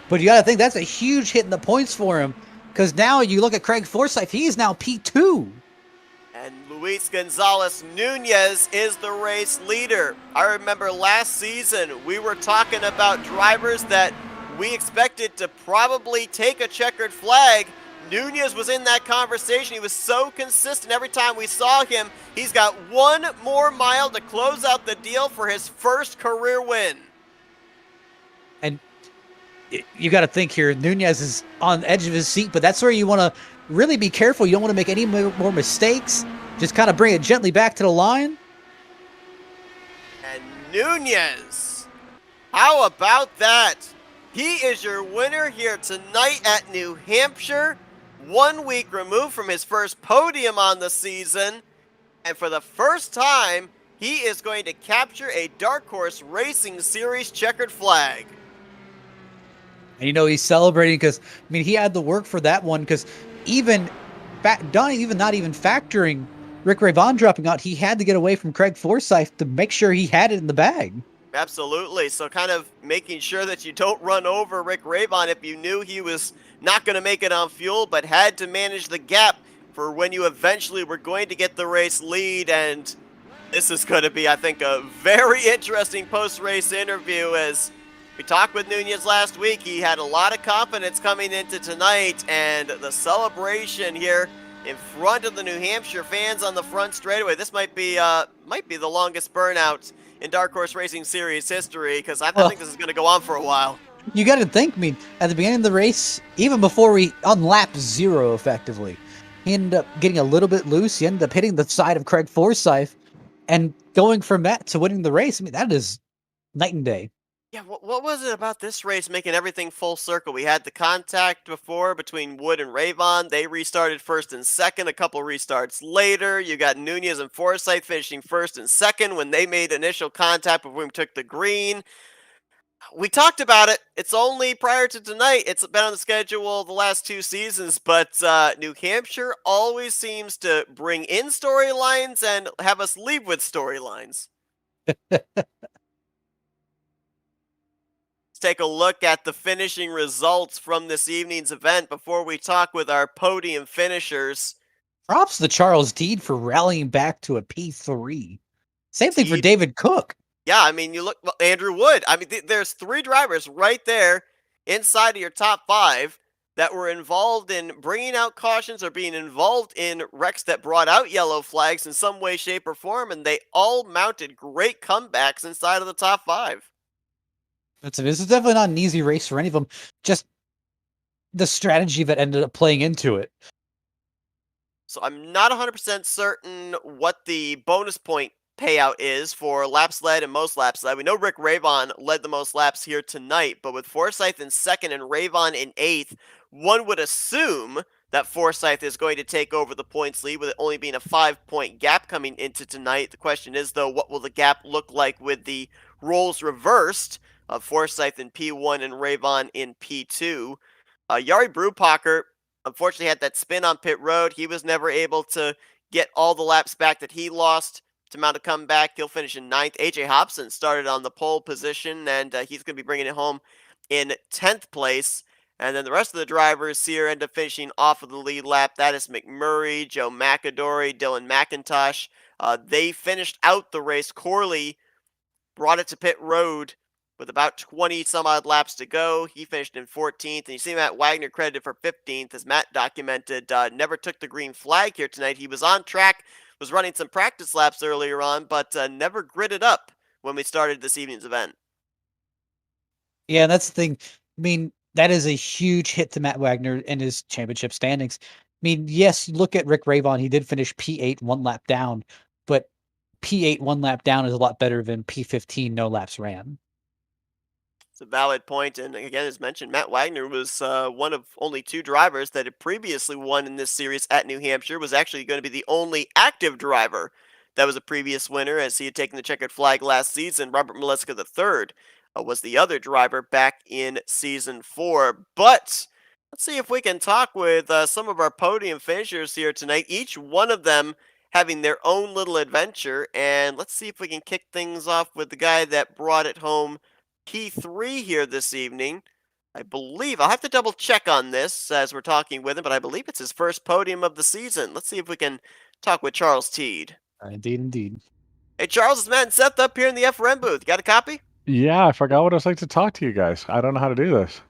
But you got to think that's a huge hit in the points for him, because now you look at Craig Forsyth. He is now P2. And Luis Gonzalez Nunez is the race leader. I remember last season we were talking about drivers that we expected to probably take a checkered flag. Nunez was in that conversation. He was so consistent every time we saw him. He's got one more mile to close out the deal for his first career win. And you got to think here, Nunez is on the edge of his seat, but that's where you want to really be careful. You don't want to make any more mistakes. Just kind of bring it gently back to the line. And Nunez, how about that? He is your winner here tonight at New Hampshire. 1 week removed from his first podium on the season. And for the first time, he is going to capture a Dark Horse Racing Series checkered flag. And you know, he's celebrating because, I mean, he had the work for that one, because even not even factoring Rick Ravon dropping out, he had to get away from Craig Forsyth to make sure he had it in the bag. Absolutely. So kind of making sure that you don't run over Rick Ravon if you knew he was not going to make it on fuel, but had to manage the gap for when you eventually were going to get the race lead. And this is going to be, I think, a very interesting post-race interview. As we talked with Nunez last week, he had a lot of confidence coming into tonight, and the celebration here in front of the New Hampshire fans on the front straightaway. This might be the longest burnout in Dark Horse Racing Series history, because I think this is going to go on for a while. You got to think, I mean, at the beginning of the race, even before we on lap 0 effectively, he ended up getting a little bit loose. He ended up hitting the side of Craig Forsyth, and going from that to winning the race, I mean, that is night and day. Yeah, what was it about this race making everything full circle? We had the contact before between Wood and Ravon. They restarted first and second. A couple restarts later, you got Nunez and Forsyth finishing first and second when they made initial contact before we took the green. We talked about it. It's only prior to tonight. It's been on the schedule the last 2 seasons, but New Hampshire always seems to bring in storylines and have us leave with storylines. Let's take a look at the finishing results from this evening's event before we talk with our podium finishers. Props to Charles Deed for rallying back to a P3. Same thing for Teed, David Cook. yeah, I mean, you look, well, Andrew Wood. I mean, there's three drivers right there inside of your top five that were involved in bringing out cautions or being involved in wrecks that brought out yellow flags in some way, shape, or form, and they all mounted great comebacks inside of the top five. This is definitely not an easy race for any of them. Just the strategy that ended up playing into it. So I'm not 100% certain what the bonus point payout is for laps led and most laps led. We know Rick Ravon led the most laps here tonight, but with Forsyth in second and Ravon in eighth, one would assume that Forsyth is going to take over the points lead with it only being a 5-point gap coming into tonight. The question is, though, what will the gap look like with the roles reversed of Forsyth in P1 and Ravon in P2? Yari Brubacher unfortunately had that spin on pit road. He was never able to get all the laps back that he lost to mount a comeback. He'll finish in ninth. AJ Hobson started on the pole position, and he's going to be bringing it home in 10th place. And then the rest of the drivers here end up finishing off of the lead lap. That is McMurray, Joe McAdory, Dylan McIntosh. They finished out the race. Corley brought it to pit road with about 20 some odd laps to go. He finished in 14th, and you see Matt Wagner credited for 15th, as Matt documented, never took the green flag here tonight. He was on track, was running some practice laps earlier on, but never gridded up when we started this evening's event. Yeah, that's the thing. I mean, that is a huge hit to Matt Wagner and his championship standings. I mean, yes, look at Rick Ravon. He did finish P8 one lap down, but P8 one lap down is a lot better than P15 no laps ran. It's a valid point, and again, as mentioned, Matt Wagner was one of only two drivers that had previously won in this series at New Hampshire, was actually going to be the only active driver that was a previous winner, as he had taken the checkered flag last season. Robert Mileska III was the other driver back in Season 4. But let's see if we can talk with some of our podium finishers here tonight, each one of them having their own little adventure, and let's see if we can kick things off with the guy that brought it home P3 here this evening. I believe, I'll have to double check on this as we're talking with him, but I believe it's his first podium of the season. Let's see if we can talk with Charles Teed. Indeed, indeed. Hey, Charles, it's Matt and Seth up here in the FRM booth. You got a copy? Yeah, I forgot what it was like to talk to you guys. I don't know how to do this.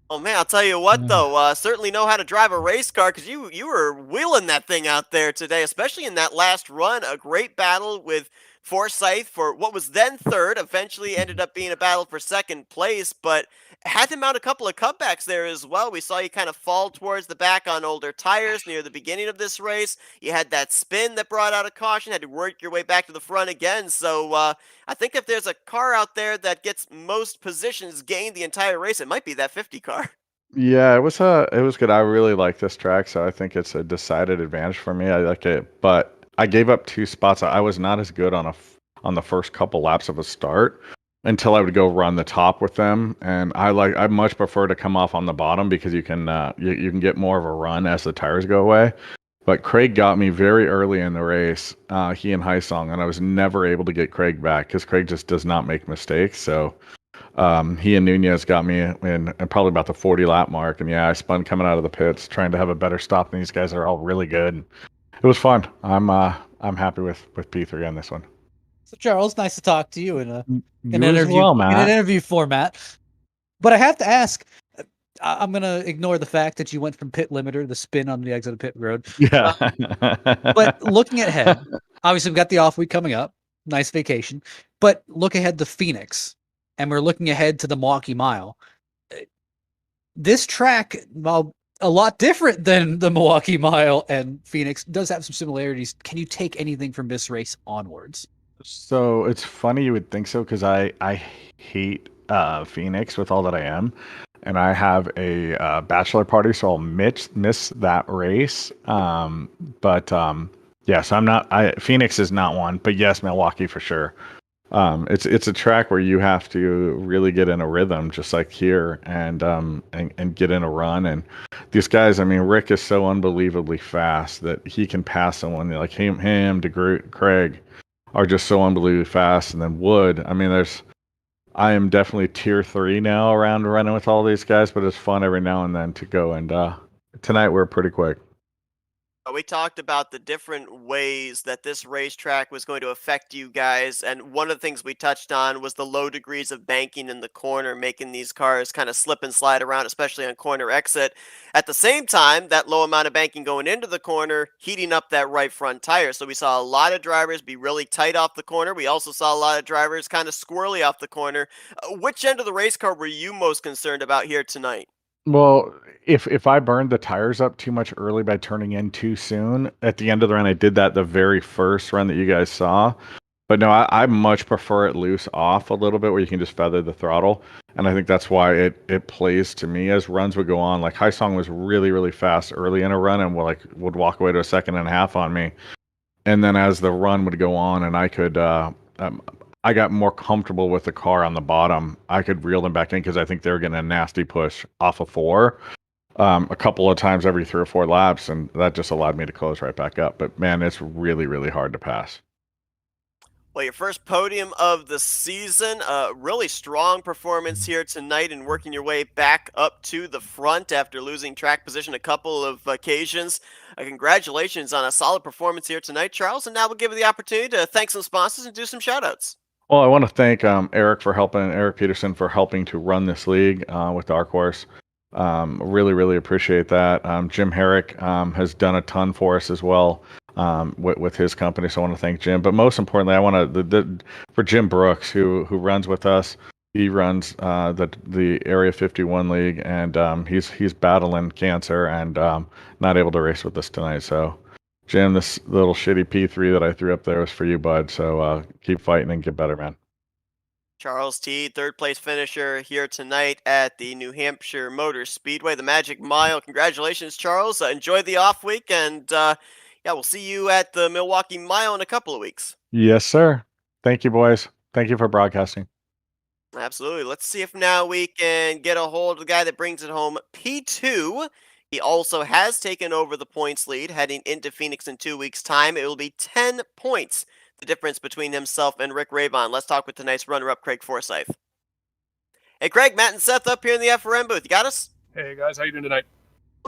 Oh man, I'll tell you what though, certainly know how to drive a race car, because you were wheeling that thing out there today, especially in that last run. A great battle with Forsyth for what was then third, eventually ended up being a battle for second place, but had to mount a couple of cutbacks there as well. We saw you kind of fall towards the back on older tires near the beginning of this race. You had that spin that brought out a caution, had to work your way back to the front again. So I think if there's a car out there that gets most positions gained the entire race, it might be that 50 car. Yeah, it was good. I really like this track, so I think it's a decided advantage for me. I like it, but I gave up 2 spots. I was not as good on the first couple laps of a start until I would go run the top with them, and I much prefer to come off on the bottom because you can you can get more of a run as the tires go away. But Craig got me very early in the race, he and Heisong, and I was never able to get Craig back because Craig just does not make mistakes. So he and Nunez got me in probably about the 40 lap mark, and yeah, I spun coming out of the pits trying to have a better stop than these guys are all really good. It was fun. I'm happy with P3 on this one. So Charles, nice to talk to you in an You as interview well, in an Matt. interview format. But I have to ask, I'm gonna ignore the fact that you went from pit limiter, the spin on the exit of pit road. Yeah. But looking ahead, obviously we've got the off week coming up, nice vacation. But look ahead to Phoenix, and we're looking ahead to the Milwaukee Mile. This track, while a lot different than the Milwaukee Mile and Phoenix, does have some similarities. Can you take anything from this race onwards? So it's funny you would think so because I hate Phoenix with all that I am, and I have a bachelor party, so I'll miss that race. Yeah, so I'm not. Phoenix is not one, but yes, Milwaukee for sure. It's a track where you have to really get in a rhythm, just like here, and get in a run. And these guys, I mean, Rick is so unbelievably fast that he can pass someone like him, DeGroot, Craig are just so unbelievably fast. And then Wood, I mean, I am definitely tier 3 now around running with all these guys, but it's fun every now and then to go. And tonight we're pretty quick. We talked about the different ways that this racetrack was going to affect you guys, and one of the things we touched on was the low degrees of banking in the corner, making these cars kind of slip and slide around, especially on corner exit. At the same time, that low amount of banking going into the corner, heating up that right front tire. So we saw a lot of drivers be really tight off the corner. We also saw a lot of drivers kind of squirrely off the corner. Which end of the race car were you most concerned about here tonight? Well, if I burned the tires up too much early by turning in too soon at the end of the run, I did that the very first run that you guys saw. But no, I much prefer it loose off a little bit where you can just feather the throttle. And I think that's why it plays to me as runs would go on. Like High Song was really, really fast early in a run and would walk away to a second and a half on me. And then as the run would go on and I got more comfortable with the car on the bottom, I could reel them back in because I think they were getting a nasty push off of 4 a couple of times every 3 or 4 laps. And that just allowed me to close right back up. But man, it's really, really hard to pass. Well, your first podium of the season, really strong performance here tonight and working your way back up to the front after losing track position a couple of occasions. Congratulations on a solid performance here tonight, Charles. And now we'll give you the opportunity to thank some sponsors and do some shout-outs. Well, I want to thank Eric Peterson for helping to run this league with Dark Horse. Really, really appreciate that. Jim Herrick has done a ton for us as well with his company, so I want to thank Jim. But most importantly, I want to for Jim Brooks, who runs with us. He runs the Area 51 League, and he's battling cancer and not able to race with us tonight. So, Jim, this little shitty P3 that I threw up there was for you, bud. So keep fighting and get better, man. Charles T, third place finisher here tonight at the New Hampshire Motor Speedway, the Magic Mile. Congratulations, Charles. Enjoy the off week, and yeah, we'll see you at the Milwaukee Mile in a couple of weeks. Yes, sir. Thank you, boys. Thank you for broadcasting. Absolutely. Let's see if now we can get a hold of the guy that brings it home, P2. He also has taken over the points lead heading into Phoenix in 2 weeks' time. It will be 10 points, the difference between himself and Rick Ravon. Let's talk with tonight's runner-up, Craig Forsyth. Hey, Craig, Matt and Seth up here in the FRM booth. You got us? Hey, guys. How you doing tonight?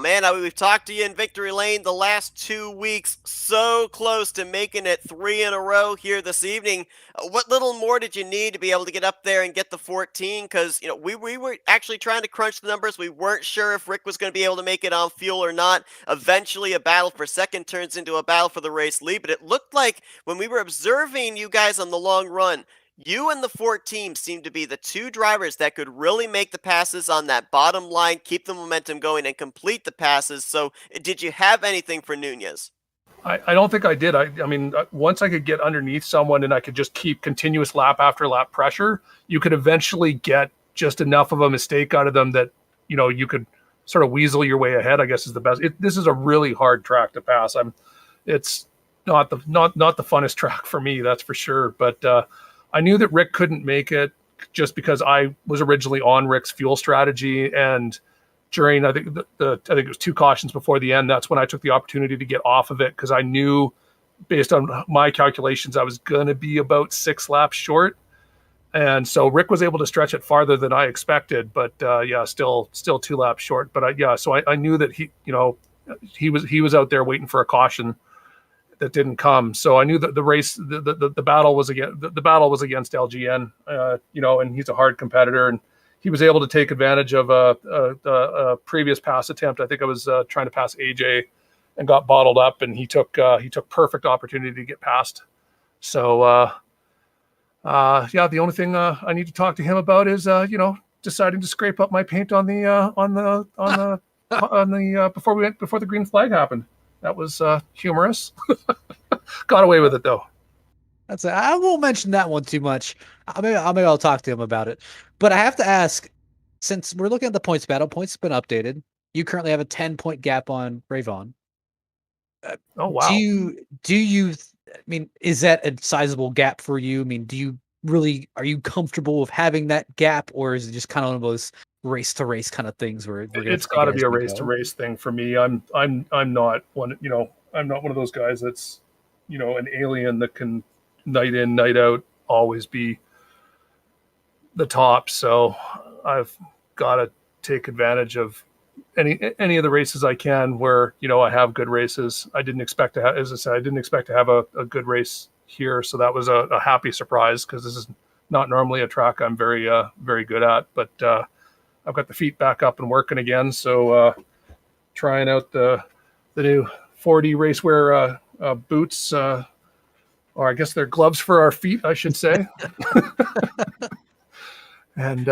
Man, we've talked to you in Victory Lane the last 2 weeks. So close to making it 3 in a row here this evening. What little more did you need to be able to get up there and get the 14? Because, we were actually trying to crunch the numbers. We weren't sure if Rick was going to be able to make it on fuel or not. Eventually, a battle for second turns into a battle for the race lead. But it looked like when we were observing you guys on the long run, you and the 14 seemed to be the 2 drivers that could really make the passes on that bottom line, keep the momentum going, and complete the passes. So, did you have anything for Nunez? I don't think I did. I mean, once I could get underneath someone and I could just keep continuous lap after lap pressure, you could eventually get just enough of a mistake out of them that, you could sort of weasel your way ahead, I guess is the best. This is a really hard track to pass. It's not the funnest track for me, that's for sure. But I knew that Rick couldn't make it just because I was originally on Rick's fuel strategy, and during I think it was 2 cautions before the end, that's when I took the opportunity to get off of it because I knew, based on my calculations, I was going to be about 6 laps short, and so Rick was able to stretch it farther than I expected, but still 2 laps short. But so I knew that he was out there waiting for a caution that didn't come. So I knew that the race, the battle was against LGN, and he's a hard competitor, and he was able to take advantage of a previous pass attempt. I think I was trying to pass AJ and got bottled up, and he took perfect opportunity to get past. So the only thing I need to talk to him about is deciding to scrape up my paint on the before the green flag happened. That was humorous. Got away with it though. I won't mention that one too much. I'll talk to him about it. But I have to ask, since we're looking at the points battle, points have been updated. You currently have a 10-point gap on Ravon. Oh wow. Do you? I mean, is that a sizable gap for you? I mean, are you comfortable with having that gap, or is it just kind of one of those race to race kind of things where it's got to be a race to race thing for me? I'm not one. I'm not one of those guys that's an alien that can night in night out always be the top. So I've got to take advantage of any of the races I can where, I have good races. I didn't expect to have, as I said, I didn't expect to have a good race here. So that was a happy surprise, because this is not normally a track I'm very good at, but I've got the feet back up and working again. So trying out the new 4D racewear boots, or I guess they're gloves for our feet, I should say. And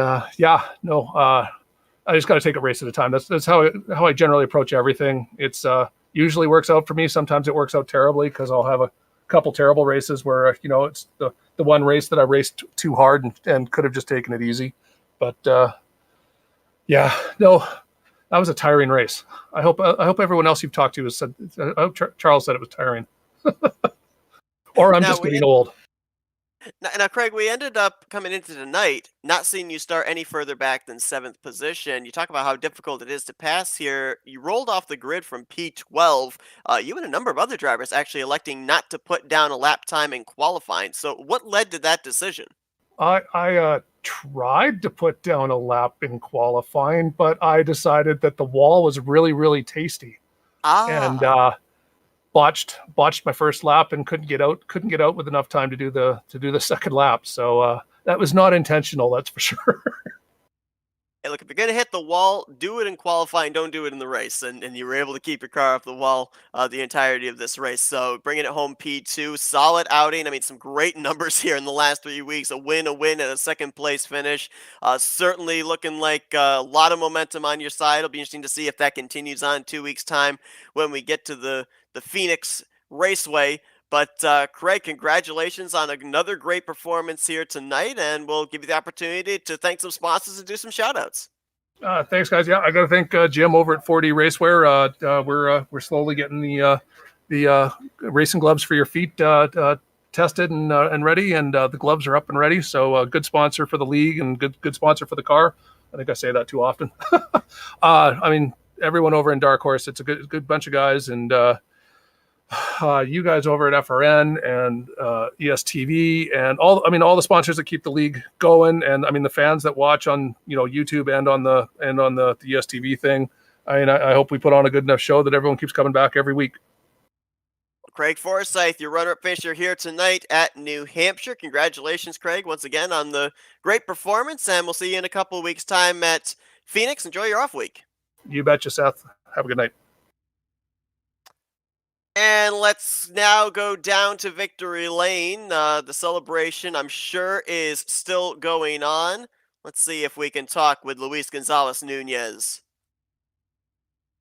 I just got to take a race at a time. That's how I generally approach everything. It's usually works out for me. Sometimes it works out terribly, because I'll have a couple terrible races where it's the one race that I raced too hard and could have just taken it easy. But that was a tiring race. I hope everyone else you've talked to has said. I hope Charles said it was tiring, or I'm just getting old. Now, Craig, we ended up coming into tonight not seeing you start any further back than 7th position. You talk about how difficult it is to pass here. You rolled off the grid from P12. You and a number of other drivers actually electing not to put down a lap time in qualifying. So what led to that decision? I tried to put down a lap in qualifying, but I decided that the wall was really, really tasty. And botched my first lap and couldn't get out with enough time to do the second lap. So that was not intentional, that's for sure. Hey, look, if you're going to hit the wall, do it in qualifying, don't do it in the race. And you were able to keep your car off the wall the entirety of this race. So bringing it home P2, solid outing. I mean, some great numbers here in the last 3 weeks. A win, and a second place finish. Certainly looking like a lot of momentum on your side. It'll be interesting to see if that continues on in 2 weeks' time when we get to the Phoenix Raceway. But Craig, congratulations on another great performance here tonight, and we'll give you the opportunity to thank some sponsors and do some shout-outs. Thanks, guys. Yeah, I got to thank Jim over at 4D Racewear. We're slowly getting the racing gloves for your feet tested and ready, and the gloves are up and ready. So good sponsor for the league and good sponsor for the car. I think I say that too often. I mean, everyone over in Dark Horse, it's a good bunch of guys, and you guys over at FRN and ESTV and all the sponsors that keep the league going, and I mean the fans that watch on YouTube and on the ESTV thing. I mean, I hope we put on a good enough show that everyone keeps coming back every week. Craig Forsyth, your runner-up finisher here tonight at New Hampshire. Congratulations, Craig, once again on the great performance, and we'll see you in a couple of weeks' time at Phoenix. Enjoy your off week. You betcha, Seth. Have a good night. And let's now go down to Victory Lane. The celebration, I'm sure, is still going on. Let's see if we can talk with Luis Gonzalez Nunez.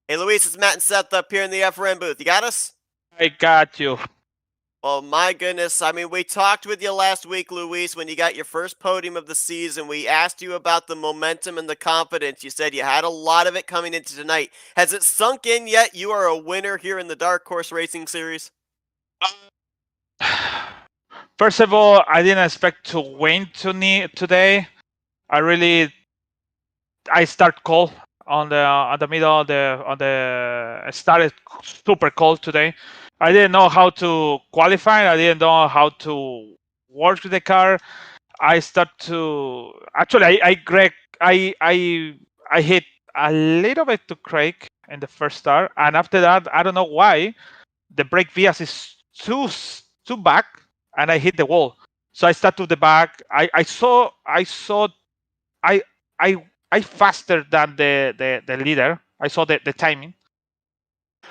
Hey, Luis, it's Matt and Seth up here in the FRN booth. You got us? I got you. Oh, my goodness. I mean, we talked with you last week, Luis, when you got your first podium of the season. We asked you about the momentum and the confidence. You said you had a lot of it coming into tonight. Has it sunk in yet? You are a winner here in the Dark Horse Racing Series? First of all, I didn't expect to win today. I start cold on the middle I started super cold today. I didn't know how to qualify. I didn't know how to work with the car. I start to actually I hit a little bit to Craig in the first start, and after that I don't know why the brake bias is too back, and I hit the wall. So I start to the back. I saw I faster than the leader. I saw the timing.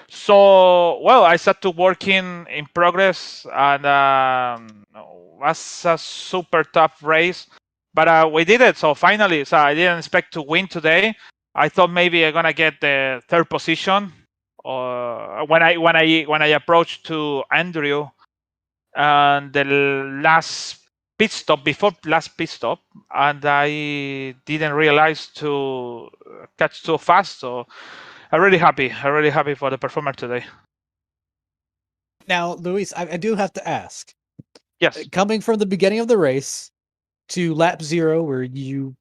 So, well, I started to working in progress, and was a super tough race, but we did it. So finally, I didn't expect to win today. I thought maybe I'm gonna get the third position. When I approached to Andrew, and the before last pit stop, and I didn't realize to catch too fast. So I'm really happy for the performance today. Now, Luis, I do have to ask. Yes. Coming from the beginning of the race to lap 0, where you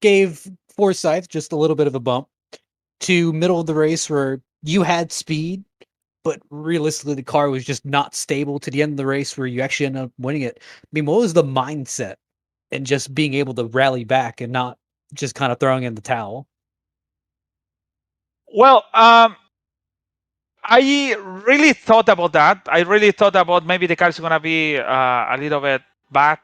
gave Forsyth just a little bit of a bump, to middle of the race where you had speed, but realistically the car was just not stable, to the end of the race where you actually ended up winning it. I mean, what was the mindset and just being able to rally back and not just kind of throwing in the towel? Well, I really thought about that. I really thought about maybe the car is gonna be a little bit bad,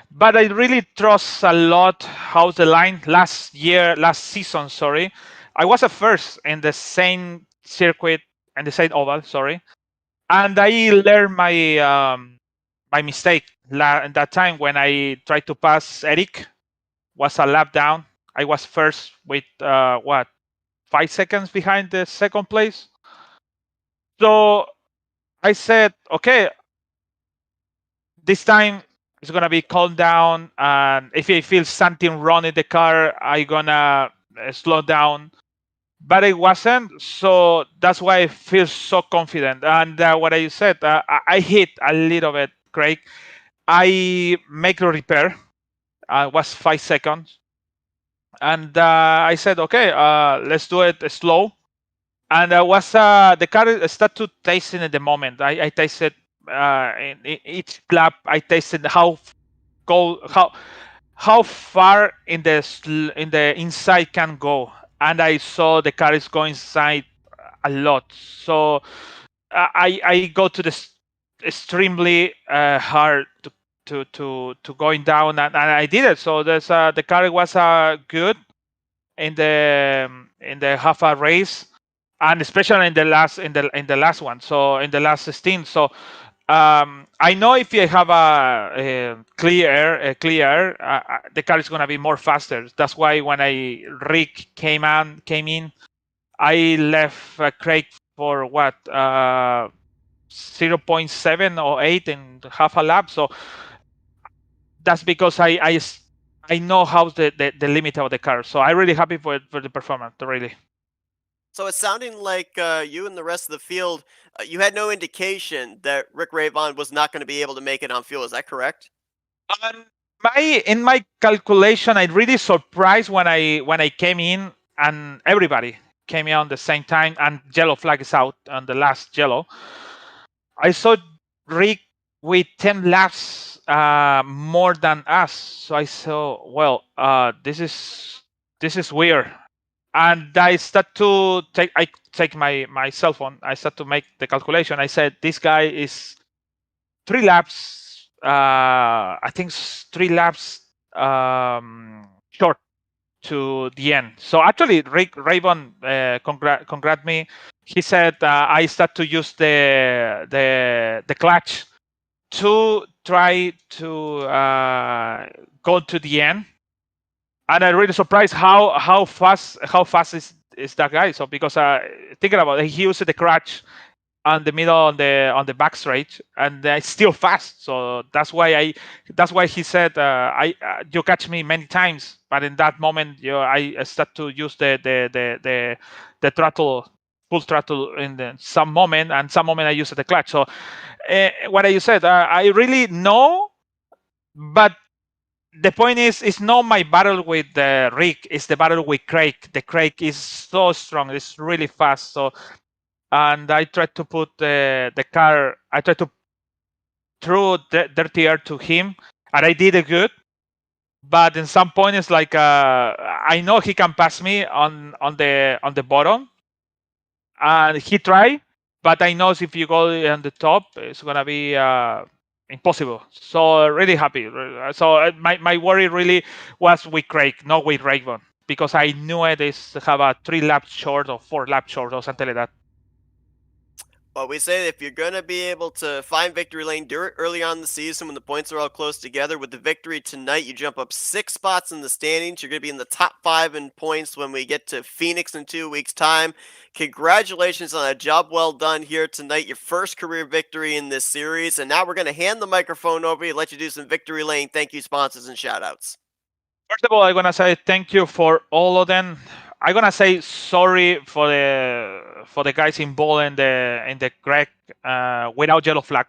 but I really trust a lot how the line last season. Sorry, I was a first in the same circuit and the same oval. Sorry, and I learned my mistake at that time when I tried to pass Eric. Was a lap down. I was first with 5 seconds behind the second place. So I said, okay, this time it's gonna be calm down, and if I feel something wrong in the car, I gonna slow down. But it wasn't, so that's why I feel so confident. And what I said, I hit a little bit, Craig. I make a repair. Was 5 seconds, and I said, okay, let's do it slow. And was the car started to taste in the moment. I tasted in each lap. I tasted how far in the inside can go, and I saw the car is going inside a lot. So I go to the extremely hard to going down, and I did it. So there's the car was good in the half a race, and especially in the last one. So in the last 16. So I know if you have a clear air, the car is gonna be more faster. That's why when Rick came in, I left Craig for what 0.7 or 8 in half a lap. So that's because I know how the limit of the car. So I'm really happy for the performance, really. So it's sounding like you and the rest of the field, you had no indication that Rick Ravon was not going to be able to make it on fuel. Is that correct? In my calculation, I really surprised when I came in and everybody came in on the same time and yellow flag is out on the last yellow. I saw Rick with 10 laps more than us. So I saw, well, this is weird. And I start to take my cell phone. I start to make the calculation. I said, this guy is 3 laps. I think 3 laps short to the end. So actually, Rick Raven congrat me. He said I start to use the clutch to try to go to the end, and I'm really surprised how fast is that guy. So because thinking about it, he used the clutch on the middle on the back straight, and it's still fast. So that's why he said you catch me many times, but in that moment I start to use the throttle, full throttle in some moment, and some moment I use the clutch. So what you said, I really know, but the point is, it's not my battle with Rick. It's the battle with Craig. The Craig is so strong. It's really fast. So, and I tried to put the car. I tried to throw the dirty air to him, and I did it good. But in some point, it's like I know he can pass me on the bottom, and he tried. But I know if you go on the top, it's gonna be impossible. So really happy. So my worry really was with Craig, not with Raven, because I knew it is have a 3 laps short or 4 laps short or something like that. Well, we say that if you're going to be able to find victory lane early on in the season when the points are all close together, with the victory tonight, you jump up 6 spots in the standings. You're going to be in the top 5 in points when we get to Phoenix in 2 weeks' time. Congratulations on a job well done here tonight, your first career victory in this series. And now we're going to hand the microphone over and let you do some victory lane thank you sponsors and shout outs. First of all, I'm gonna say thank you for all of them. I'm gonna say sorry for the guys involved in the crack without yellow flag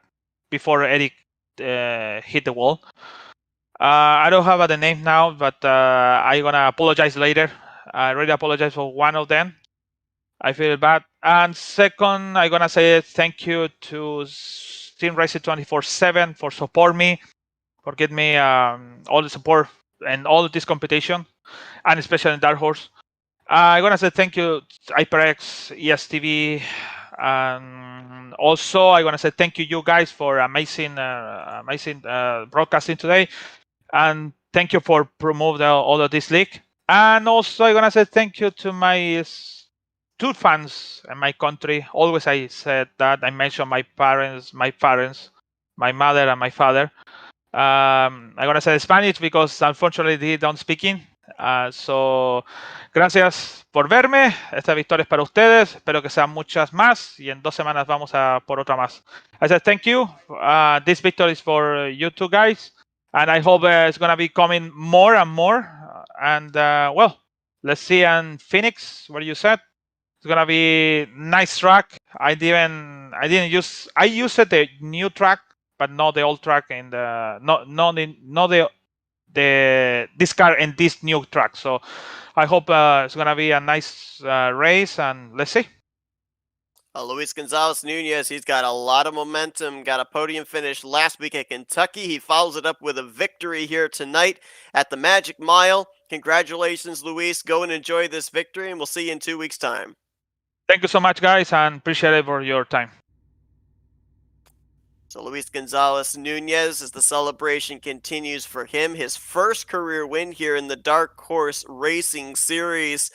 before Eric hit the wall. I don't have the name now, but I'm gonna apologize later. I really apologize for one of them. I feel bad. And second, I'm gonna say thank you to Team Racer 24/7 for support me. for getting me all the support and all of this competition, and especially in Dark Horse. I want to say thank you to HyperX, ESTV, and also I want to say thank you guys for amazing broadcasting today, and thank you for promoting all of this league. And also I want to say thank you to my two fans in my country. Always I said that I mentioned my parents, my mother and my father. I'm gonna say Spanish because unfortunately they don't speak in. So, gracias por verme. Esta victoria es para ustedes. Espero que sean muchas más y en 2 semanas vamos a por otra más. I said thank you. This victory is for you two guys, and I hope it's gonna be coming more and more. And well, let's see in Phoenix where you said it's gonna be nice track. I used the new track, but not the old track in the not the this car and this new track. So I hope it's gonna be a nice race, and let's see. Luis Gonzalez Nunez, he's got a lot of momentum, got a podium finish last week at Kentucky. He follows it up with a victory here tonight at the Magic Mile. Congratulations, Luis. Go and enjoy this victory, and we'll see you in 2 weeks' time. Thank you so much, guys, and appreciate it for your time. So Luis Gonzalez Nunez, as the celebration continues for him, his first career win here in the Dark Horse Racing Series.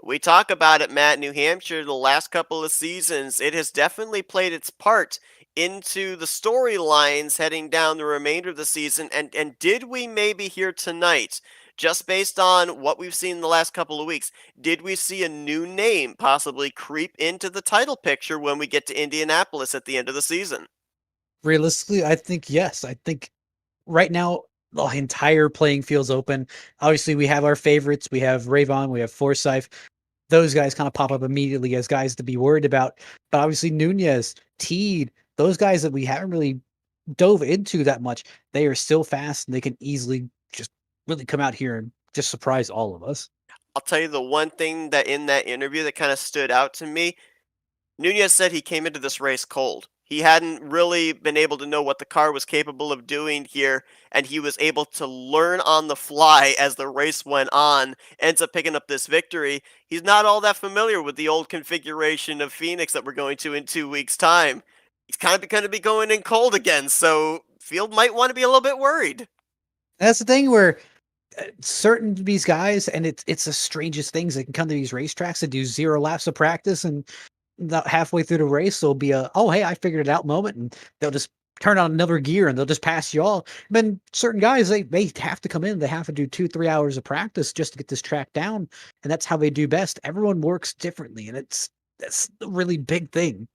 We talk about it, Matt. New Hampshire, the last couple of seasons, it has definitely played its part into the storylines heading down the remainder of the season. And did we maybe hear tonight, just based on what we've seen in the last couple of weeks, did we see a new name possibly creep into the title picture when we get to Indianapolis at the end of the season? Realistically, I think yes. I think right now the entire playing field's open. Obviously, we have our favorites. We have Ravon, we have Forsyth. Those guys kind of pop up immediately as guys to be worried about. But obviously, Nunez, Teed, those guys that we haven't really dove into that much, they are still fast and they can easily just really come out here and just surprise all of us. I'll tell you the one thing that in that interview that kind of stood out to me, Nunez said he came into this race cold. He hadn't really been able to know what the car was capable of doing here, and he was able to learn on the fly as the race went on, ends up picking up this victory. He's not all that familiar with the old configuration of Phoenix that we're going to in 2 weeks' time. He's kind of going to be going in cold again, so Field might want to be a little bit worried. That's the thing where certain of these guys, and it's the strangest things, they can come to these racetracks and do 0 laps of practice, and halfway through the race there'll be a, oh hey, I figured it out moment, and they'll just turn on another gear and they'll just pass you all. And then certain guys, they have to come in, they have to do 2-3 hours of practice just to get this track down, and that's how they do best. Everyone works differently, and that's a really big thing.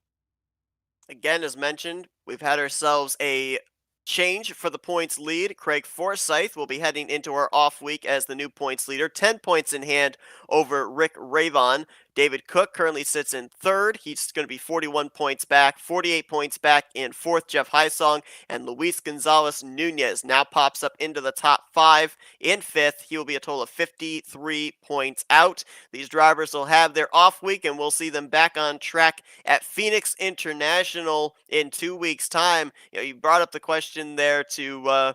Again, as mentioned, we've had ourselves a change for the points lead. Craig Forsyth will be heading into our off week as the new points leader, 10 points in hand over Rick Ravon. David Cook currently sits in third. He's going to be 41 points back, 48 points back in fourth, Jeff Heisong, and Luis Gonzalez Nunez now pops up into the top 5 in fifth. He will be a total of 53 points out. These drivers will have their off week, and we'll see them back on track at Phoenix International in 2 weeks' time. You brought up the question there to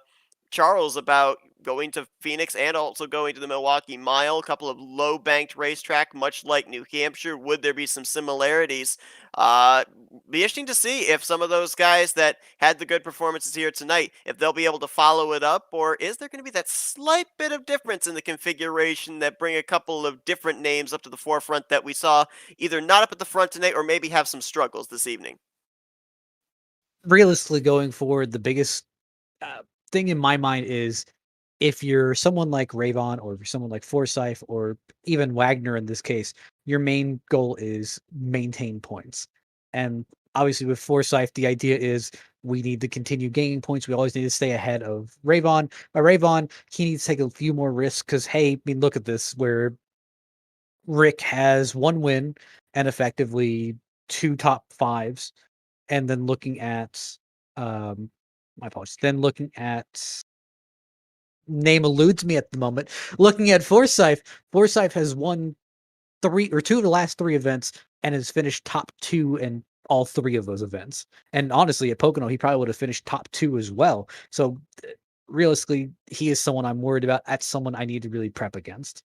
Charles about going to Phoenix and also going to the Milwaukee Mile, a couple of low-banked racetrack, much like New Hampshire. Would there be some similarities? Be interesting to see if some of those guys that had the good performances here tonight, if they'll be able to follow it up, or is there going to be that slight bit of difference in the configuration that bring a couple of different names up to the forefront that we saw either not up at the front tonight or maybe have some struggles this evening? Realistically, going forward, the biggest thing in my mind is if you're someone like Ravon or if you're someone like Forsyth or even Wagner in this case, your main goal is maintain points. And obviously with Forsyth, the idea is we need to continue gaining points. We always need to stay ahead of Ravon. By Ravon, he needs to take a few more risks because, hey, I mean, look at this, where Rick has 1 win and effectively 2 top 5s. And then looking at, my apologies, then looking at, name eludes me at the moment. Looking at Forsyth has won 2 of the last 3 events and has finished top 2 in all 3 of those events. And honestly, at Pocono, he probably would have finished top 2 as well. So realistically, he is someone I'm worried about. That's someone I need to really prep against.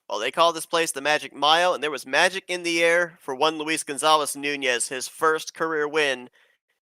Well, they call this place the Magic Mile, and there was magic in the air for one Luis Gonzalez Nunez. His first career win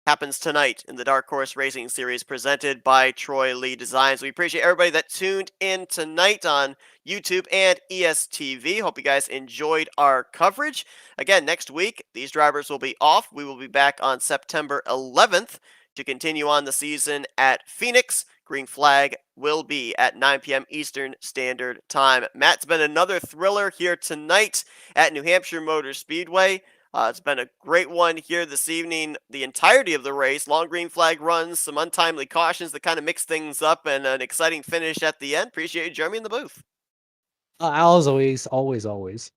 happens tonight in the Dark Horse Racing Series presented by Troy Lee Designs. We appreciate everybody that tuned in tonight on YouTube and ESTV. Hope you guys enjoyed our coverage. Again, next week, these drivers will be off. We will be back on September 11th to continue on the season at Phoenix. Green flag will be at 9 p.m. Eastern Standard Time. Matt, it's been another thriller here tonight at New Hampshire Motor Speedway. It's been a great one here this evening. The entirety of the race, long green flag runs, some untimely cautions that kind of mix things up, and an exciting finish at the end. Appreciate you joining me in the booth. As always.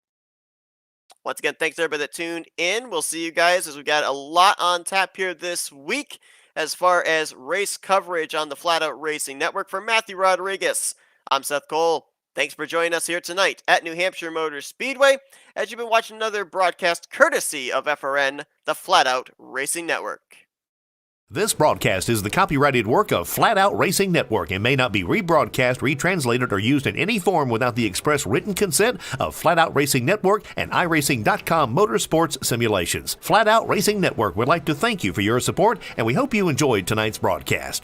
Once again, thanks to everybody that tuned in. We'll see you guys as we got a lot on tap here this week as far as race coverage on the Flat Out Racing Network. For Matthew Rodriguez, I'm Seth Cole. Thanks for joining us here tonight at New Hampshire Motor Speedway as you've been watching another broadcast courtesy of FRN, the Flat Out Racing Network. This broadcast is the copyrighted work of Flat Out Racing Network and may not be rebroadcast, retranslated, or used in any form without the express written consent of Flat Out Racing Network and iRacing.com Motorsports Simulations. Flat Out Racing Network would like to thank you for your support, and we hope you enjoyed tonight's broadcast.